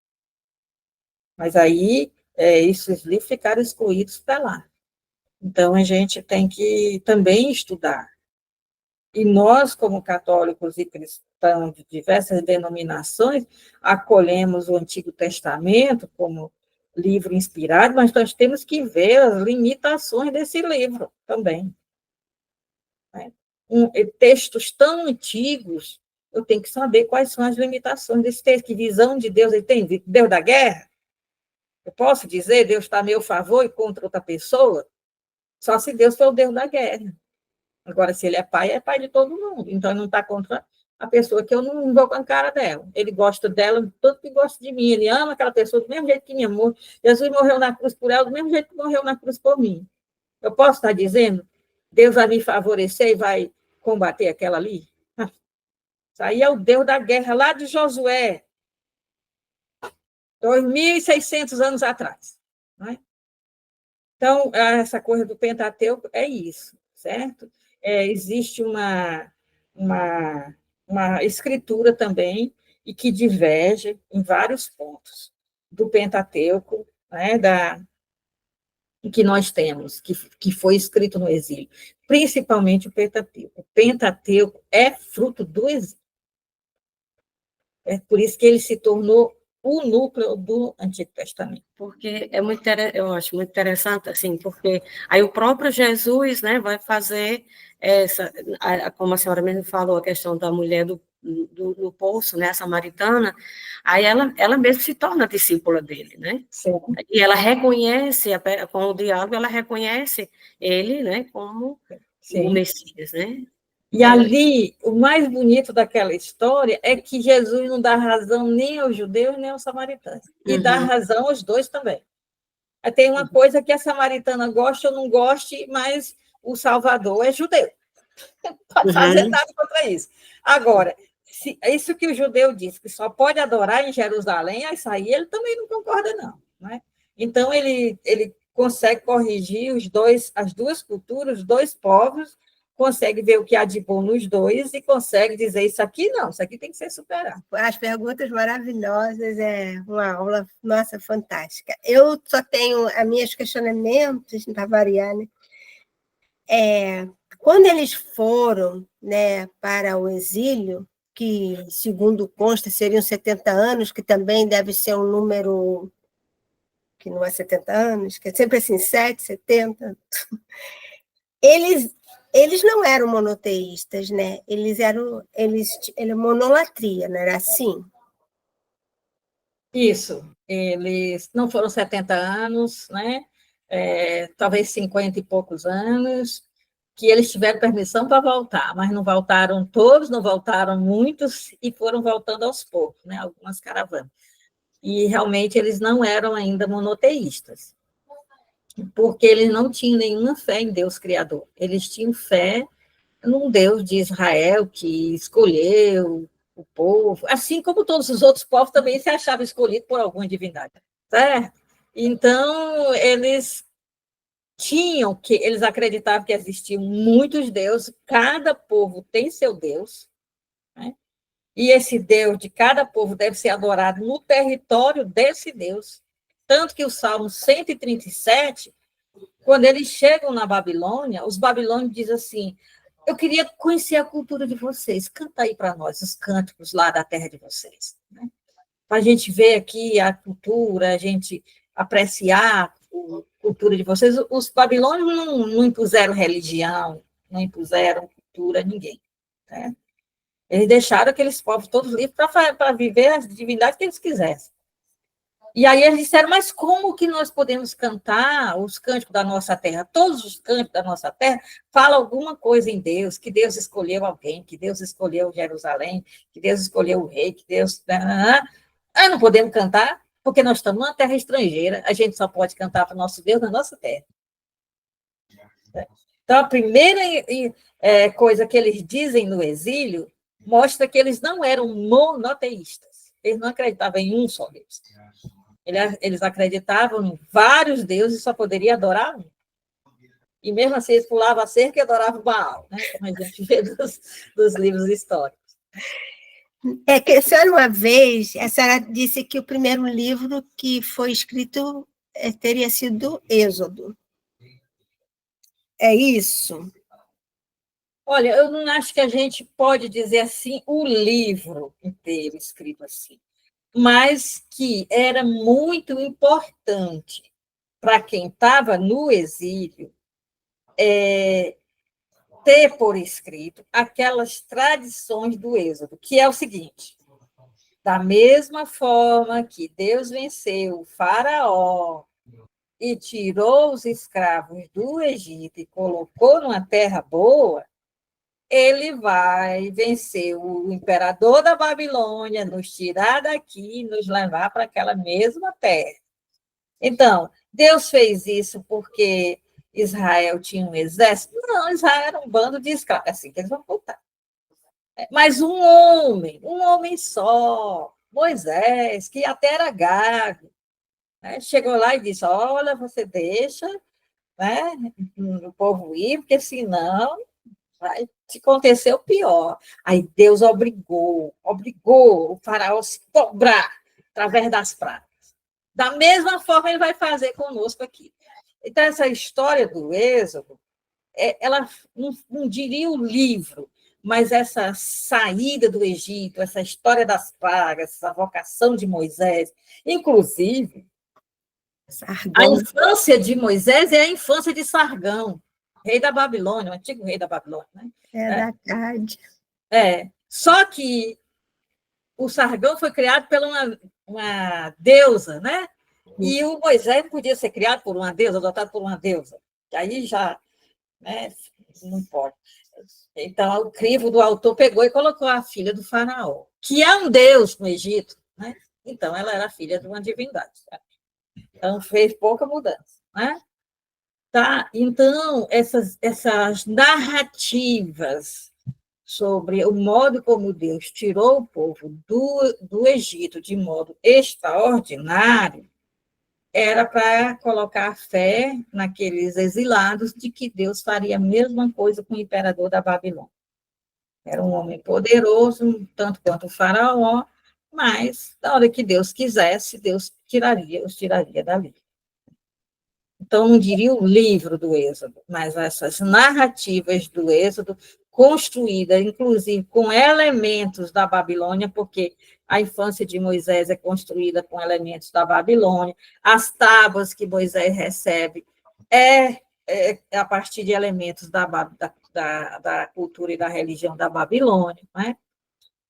S1: Mas aí, esses livros ficaram excluídos para lá. Então, a gente tem que também estudar. E nós, como católicos e cristãos de diversas denominações, acolhemos o Antigo Testamento como livro inspirado, mas nós temos que ver as limitações desse livro também. Né? Textos tão antigos, eu tenho que saber quais são as limitações desse texto, que visão de Deus ele tem, Deus da guerra? Eu posso dizer, Deus está a meu favor e contra outra pessoa? Só se Deus for o Deus da guerra. Agora, se ele é pai de todo mundo. Então, ele não está contra a pessoa que eu não vou com a cara dela. Ele gosta dela tanto que gosta de mim. Ele ama aquela pessoa do mesmo jeito que me amou. Jesus morreu na cruz por ela do mesmo jeito que morreu na cruz por mim. Eu posso estar dizendo, Deus vai me favorecer e vai combater aquela ali? Isso aí é o Deus da guerra lá de Josué, 2.600 anos atrás. Não é? Então, essa coisa do Pentateuco é isso, certo? Existe uma escritura também, e que diverge em vários pontos do Pentateuco, né, que nós temos, que foi escrito no exílio, principalmente o Pentateuco. O Pentateuco é fruto do exílio. É por isso que ele se tornou o núcleo do Antigo Testamento.
S3: Porque eu acho muito interessante, assim, porque aí o próprio Jesus, né, vai fazer como a senhora mesmo falou, a questão da mulher no poço, né, a samaritana, aí ela mesma se torna discípula dele, né?
S1: Sim.
S3: E ela reconhece, com o diálogo, ela reconhece ele, né, como
S1: Sim.
S3: o Messias, né?
S1: E ali, o mais bonito daquela história é que Jesus não dá razão nem aos judeus, nem aos samaritanos. E dá razão aos dois também. Tem uma coisa que a samaritana gosta ou não goste, mas o Salvador é judeu. Não pode fazer nada contra isso. Agora, isso que o judeu diz, que só pode adorar em Jerusalém, isso aí ele também não concorda, não. Né? Então, ele consegue corrigir as duas culturas, os dois povos, consegue ver o que há de bom nos dois e consegue dizer isso aqui não, isso aqui tem que ser superado.
S4: As perguntas maravilhosas, é uma aula, nossa, fantástica. Eu só tenho os meus questionamentos, para variar, né? Quando eles foram, né, para o exílio, que, segundo consta, seriam 70 anos, que também deve ser um número que não é 70 anos, que é sempre assim, 7, 70. Eles não eram monoteístas, né? Eles eram monolatria, não era assim?
S1: Isso, eles não foram 70 anos, né? Talvez 50 e poucos anos, que eles tiveram permissão para voltar, mas não voltaram todos, não voltaram muitos, e foram voltando aos poucos, né? Algumas caravanas. E realmente eles não eram ainda monoteístas, porque eles não tinham nenhuma fé em Deus Criador. Eles tinham fé num Deus de Israel que escolheu o povo, assim como todos os outros povos também se achavam escolhidos por alguma divindade, certo? Então, eles acreditavam que existiam muitos deuses, cada povo tem seu Deus, né? E esse Deus de cada povo deve ser adorado no território desse Deus. Tanto que o Salmo 137, quando eles chegam na Babilônia, os babilônios dizem assim: eu queria conhecer a cultura de vocês, canta aí para nós os cânticos lá da terra de vocês, né? Para a gente ver aqui a cultura, a gente apreciar a cultura de vocês. Os babilônios não impuseram religião, não impuseram cultura a ninguém, né? Eles deixaram aqueles povos todos livres para viver as divindades que eles quisessem. E aí eles disseram, mas como que nós podemos cantar os cânticos da nossa terra? Todos os cânticos da nossa terra falam alguma coisa em Deus, que Deus escolheu alguém, que Deus escolheu Jerusalém, que Deus escolheu o rei, que Deus... Ah, não podemos cantar, porque nós estamos numa terra estrangeira, a gente só pode cantar para o nosso Deus na nossa terra. Então, a primeira coisa que eles dizem no exílio mostra que eles não eram monoteístas, eles não acreditavam em um só Deus. Eles acreditavam em vários deuses e só poderia adorar um. E mesmo assim, eles pulavam a cerca e adoravam Baal, né? Como a gente vê dos livros históricos.
S4: É que a senhora, uma vez, a senhora disse que o primeiro livro que foi escrito teria sido Êxodo. É isso?
S1: Olha, eu não acho que a gente pode dizer assim o livro inteiro escrito assim, mas que era muito importante para quem estava no exílio ter por escrito aquelas tradições do Êxodo, que é o seguinte: da mesma forma que Deus venceu o faraó e tirou os escravos do Egito e colocou numa terra boa, ele vai vencer o imperador da Babilônia, nos tirar daqui e nos levar para aquela mesma terra. Então, Deus fez isso porque Israel tinha um exército? Não, Israel era um bando de escravos. É assim que eles vão voltar. Mas um homem só, Moisés, que até era gago, né? Chegou lá e disse, olha, você deixa, né, o povo ir, porque senão vai te acontecer o pior. Aí Deus obrigou o faraó a se cobrar através das pragas. Da mesma forma, ele vai fazer conosco aqui. Então, essa história do Êxodo, ela não diria o livro, mas essa saída do Egito, essa história das pragas, essa vocação de Moisés, inclusive, a infância de Moisés é a infância de Sargão, rei da Babilônia, o antigo rei da Babilônia. Né?
S4: Verdade.
S1: Só que o Sargão foi criado por uma deusa, né? E o Moisés não podia ser criado por uma deusa, adotado por uma deusa. Aí já, né, não pode. Então, o crivo do autor pegou e colocou a filha do faraó, que é um deus no Egito, né? Então, ela era filha de uma divindade. Tá? Então, fez pouca mudança, né? Tá? Então, essas narrativas sobre o modo como Deus tirou o povo do Egito de modo extraordinário, era para colocar fé naqueles exilados de que Deus faria a mesma coisa com o imperador da Babilônia. Era um homem poderoso, tanto quanto o faraó, mas, na hora que Deus quisesse, Deus os tiraria dali. Então, não diria o livro do Êxodo, mas essas narrativas do Êxodo, construídas, inclusive, com elementos da Babilônia, porque a infância de Moisés é construída com elementos da Babilônia, as tábuas que Moisés recebe é a partir de elementos da cultura e da religião da Babilônia, não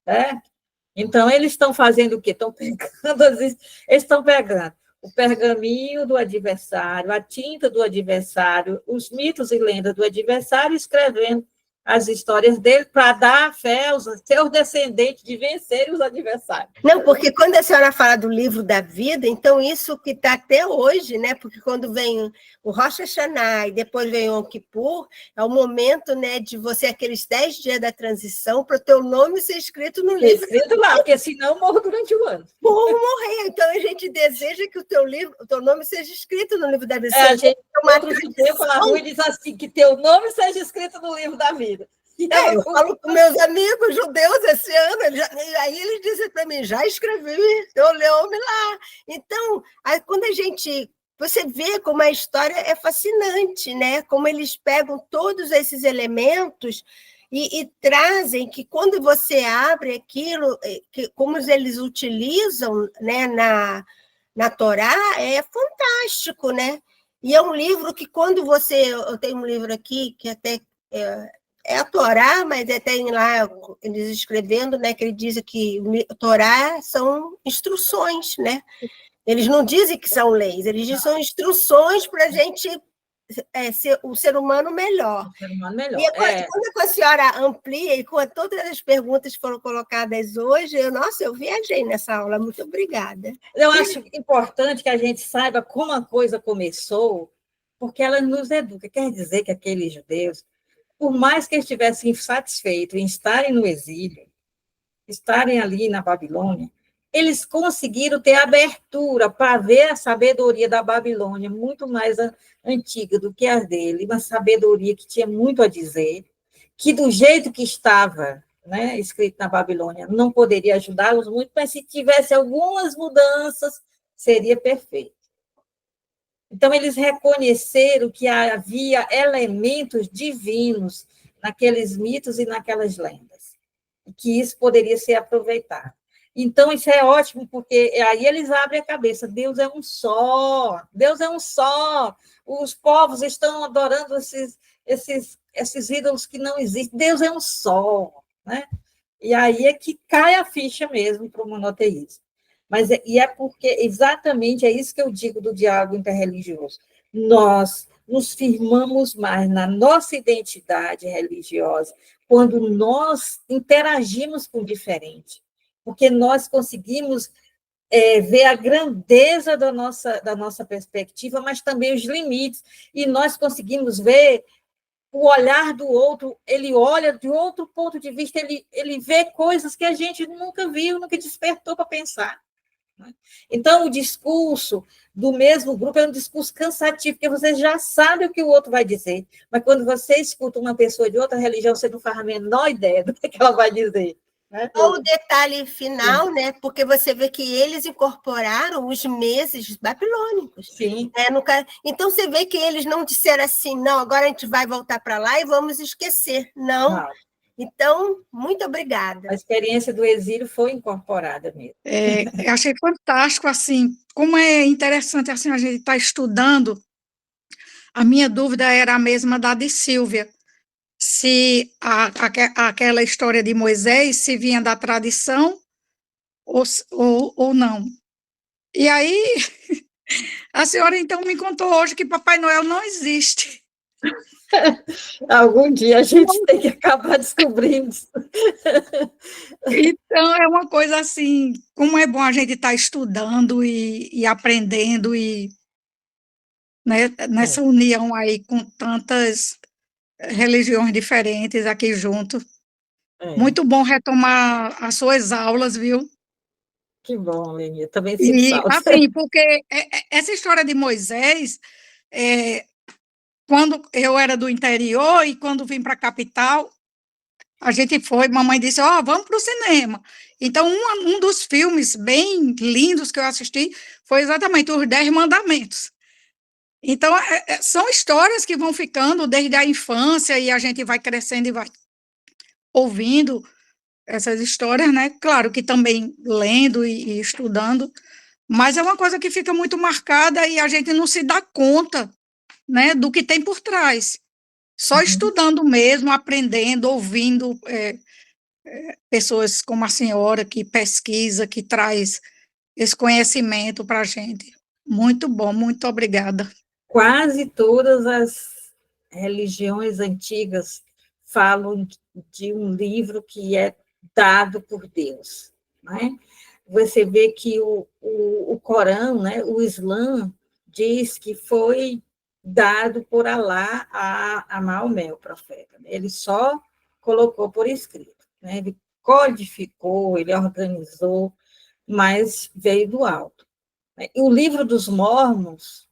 S1: é? Então, eles estão fazendo o quê? Eles estão pegando o pergaminho do adversário, a tinta do adversário, os mitos e lendas do adversário, escrevendo as histórias dele para dar fé aos seus descendentes de vencerem os adversários.
S4: Não, porque quando a senhora fala do livro da vida, então isso que está até hoje, né? Porque quando vem o Rosh Hashanah e depois vem o Yom Kippur, é o momento, né, de você, aqueles 10 dias da transição, para o teu nome ser escrito no livro.
S1: Escrito lá, porque senão eu morro durante o ano.
S4: Vou morrer. Então a gente deseja que o teu nome seja escrito no livro da vida.
S1: A gente outro judeu pela rua e diz assim, que teu nome seja escrito no livro da vida.
S4: Eu falo com meus amigos judeus esse ano, aí eles dizem para mim, já escrevi teu nome lá. Então, aí quando você vê como a história é fascinante, né? Como eles pegam todos esses elementos e trazem que quando você abre aquilo, como eles utilizam, né, na Torá, é fantástico, né? E é um livro que quando eu tenho um livro aqui que até é a Torá, mas tem lá eles escrevendo, né, que ele diz que a Torá são instruções, né? Eles não dizem que são leis, eles dizem que são instruções para a gente ser um ser humano melhor.
S1: Um ser humano melhor.
S4: E quando a senhora amplia, e com todas as perguntas que foram colocadas hoje, eu viajei nessa aula. Muito obrigada.
S1: Eu acho importante que a gente saiba como a coisa começou, porque ela nos educa. Quer dizer que aqueles judeus, por mais que estivessem insatisfeitos em estarem no exílio, estarem ali na Babilônia, eles conseguiram ter abertura para ver a sabedoria da Babilônia, muito mais antiga do que a dele, uma sabedoria que tinha muito a dizer, que do jeito que estava, né, escrito na Babilônia, não poderia ajudá-los muito, mas se tivesse algumas mudanças, seria perfeito. Então, eles reconheceram que havia elementos divinos naqueles mitos e naquelas lendas, e que isso poderia ser aproveitado. Então, isso é ótimo, porque aí eles abrem a cabeça, Deus é um só, Deus é um só, os povos estão adorando esses ídolos que não existem, Deus é um só, né? E aí é que cai a ficha mesmo para o monoteísmo. E é porque exatamente é isso que eu digo do diálogo interreligioso. Nós nos firmamos mais na nossa identidade religiosa quando nós interagimos com o diferente, porque nós conseguimos ver a grandeza da nossa perspectiva, mas também os limites, e nós conseguimos ver o olhar do outro, ele olha de outro ponto de vista, ele vê coisas que a gente nunca viu, nunca despertou para pensar. Então, o discurso do mesmo grupo é um discurso cansativo, porque você já sabe o que o outro vai dizer, mas quando você escuta uma pessoa de outra religião, você não faz a menor ideia do que ela vai dizer. Né?
S4: Só o detalhe final, né? Porque você vê que eles incorporaram os meses babilônicos.
S1: Sim.
S4: Então, você vê que eles não disseram assim, não, agora a gente vai voltar para lá e vamos esquecer. Não. Então, muito obrigada.
S1: A experiência do exílio foi incorporada mesmo.
S5: Eu achei fantástico, assim, como é interessante assim, a gente estar estudando. A minha dúvida era a mesma da de Sílvia, se aquela história de Moisés se vinha da tradição ou não. E aí, a senhora então me contou hoje que Papai Noel não existe.
S1: Algum dia a gente tem que acabar descobrindo isso.
S5: Então, é uma coisa assim, como é bom a gente estar estudando e aprendendo, e né, nessa união aí com tantas religiões diferentes aqui junto. Muito bom retomar as suas aulas, viu?
S1: Que bom, Leni, também sinto
S5: E,
S1: falta.
S5: assim, porque essa história de Moisés, quando eu era do interior e quando vim para a capital, a gente foi, mamãe disse, vamos para o cinema. Então, um dos filmes bem lindos que eu assisti foi exatamente Os 10 Mandamentos. Então, são histórias que vão ficando desde a infância e a gente vai crescendo e vai ouvindo essas histórias, né? Claro que também lendo e estudando, mas é uma coisa que fica muito marcada e a gente não se dá conta, né, do que tem por trás. Só estudando mesmo, aprendendo, ouvindo pessoas como a senhora que pesquisa, que traz esse conhecimento para a gente. Muito bom, muito obrigada.
S1: Quase todas as religiões antigas falam de um livro que é dado por Deus. Né? Você vê que o Corão, né, o Islã, diz que foi dado por Alá a Maomé, o profeta. Ele só colocou por escrito. Né? Ele codificou, ele organizou, mas veio do alto. E o livro dos Mormons,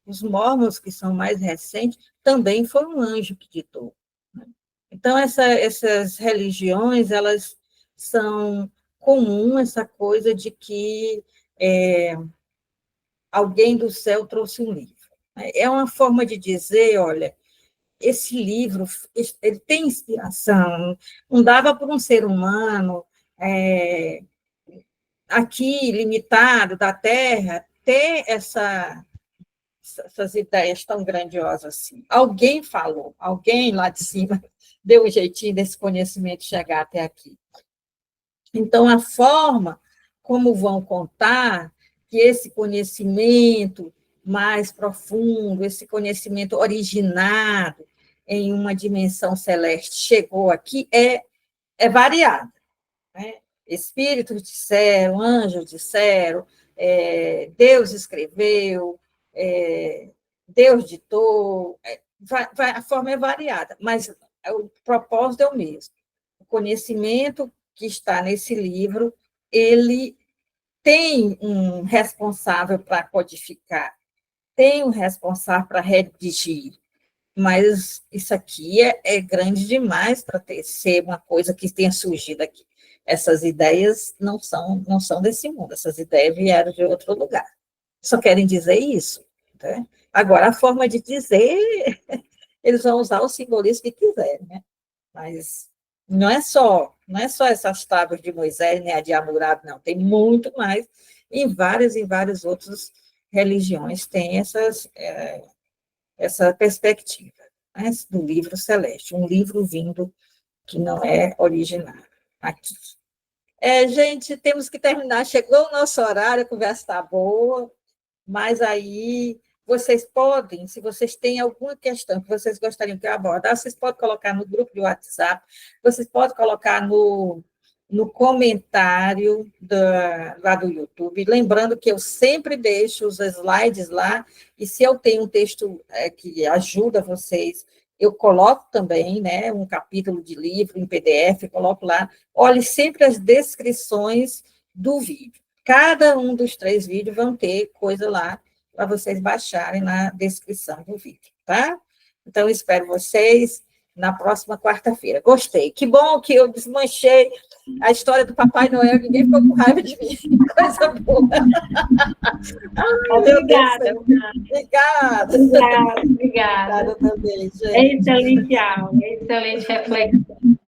S1: os Mormons, que são mais recentes, também foi um anjo que ditou. Né? Então, essas religiões, elas são comum essa coisa de que alguém do céu trouxe um livro. É uma forma de dizer, olha, esse livro, ele tem inspiração, não dava para um ser humano aqui, limitado, da Terra, ter essas ideias tão grandiosas assim. Alguém falou, alguém lá de cima deu um jeitinho desse conhecimento chegar até aqui. Então, a forma como vão contar que esse conhecimento mais profundo, esse conhecimento originado em uma dimensão celeste chegou aqui é variado. Né? Espíritos disseram, anjos disseram, Deus escreveu, Deus ditou, a forma é variada, mas o propósito é o mesmo. O conhecimento que está nesse livro, ele tem um responsável para codificar, tem um responsável para redigir, mas isso aqui é grande demais para ser uma coisa que tenha surgido aqui. Essas ideias não são desse mundo, essas ideias vieram de outro lugar. Só querem dizer isso. Né? Agora, a forma de dizer, eles vão usar o simbolismo que quiserem, né? Mas não é só essas tábuas de Moisés, nem a de Hammurabi, não. Tem muito mais. Em várias outras religiões tem essa perspectiva, né, do livro celeste, um livro vindo que não é originário aqui. Gente, temos que terminar. Chegou o nosso horário, a conversa está boa, mas aí vocês podem, se vocês têm alguma questão que vocês gostariam que eu abordasse, vocês podem colocar no grupo de WhatsApp, vocês podem colocar no comentário lá do YouTube, lembrando que eu sempre deixo os slides lá, e se eu tenho um texto que ajuda vocês, eu coloco também, né, um capítulo de livro em PDF, coloco lá, olhe sempre as descrições do vídeo. Cada um dos 3 vídeos vão ter coisa lá para vocês baixarem na descrição do vídeo, tá? Então, espero vocês na próxima quarta-feira. Gostei. Que bom que eu desmanchei a história do Papai Noel, ninguém ficou com raiva de mim. Coisa boa.
S6: Obrigada.
S1: Obrigada.
S6: Obrigada.
S1: Obrigada também, gente.
S6: Excelente aula, excelente reflexão.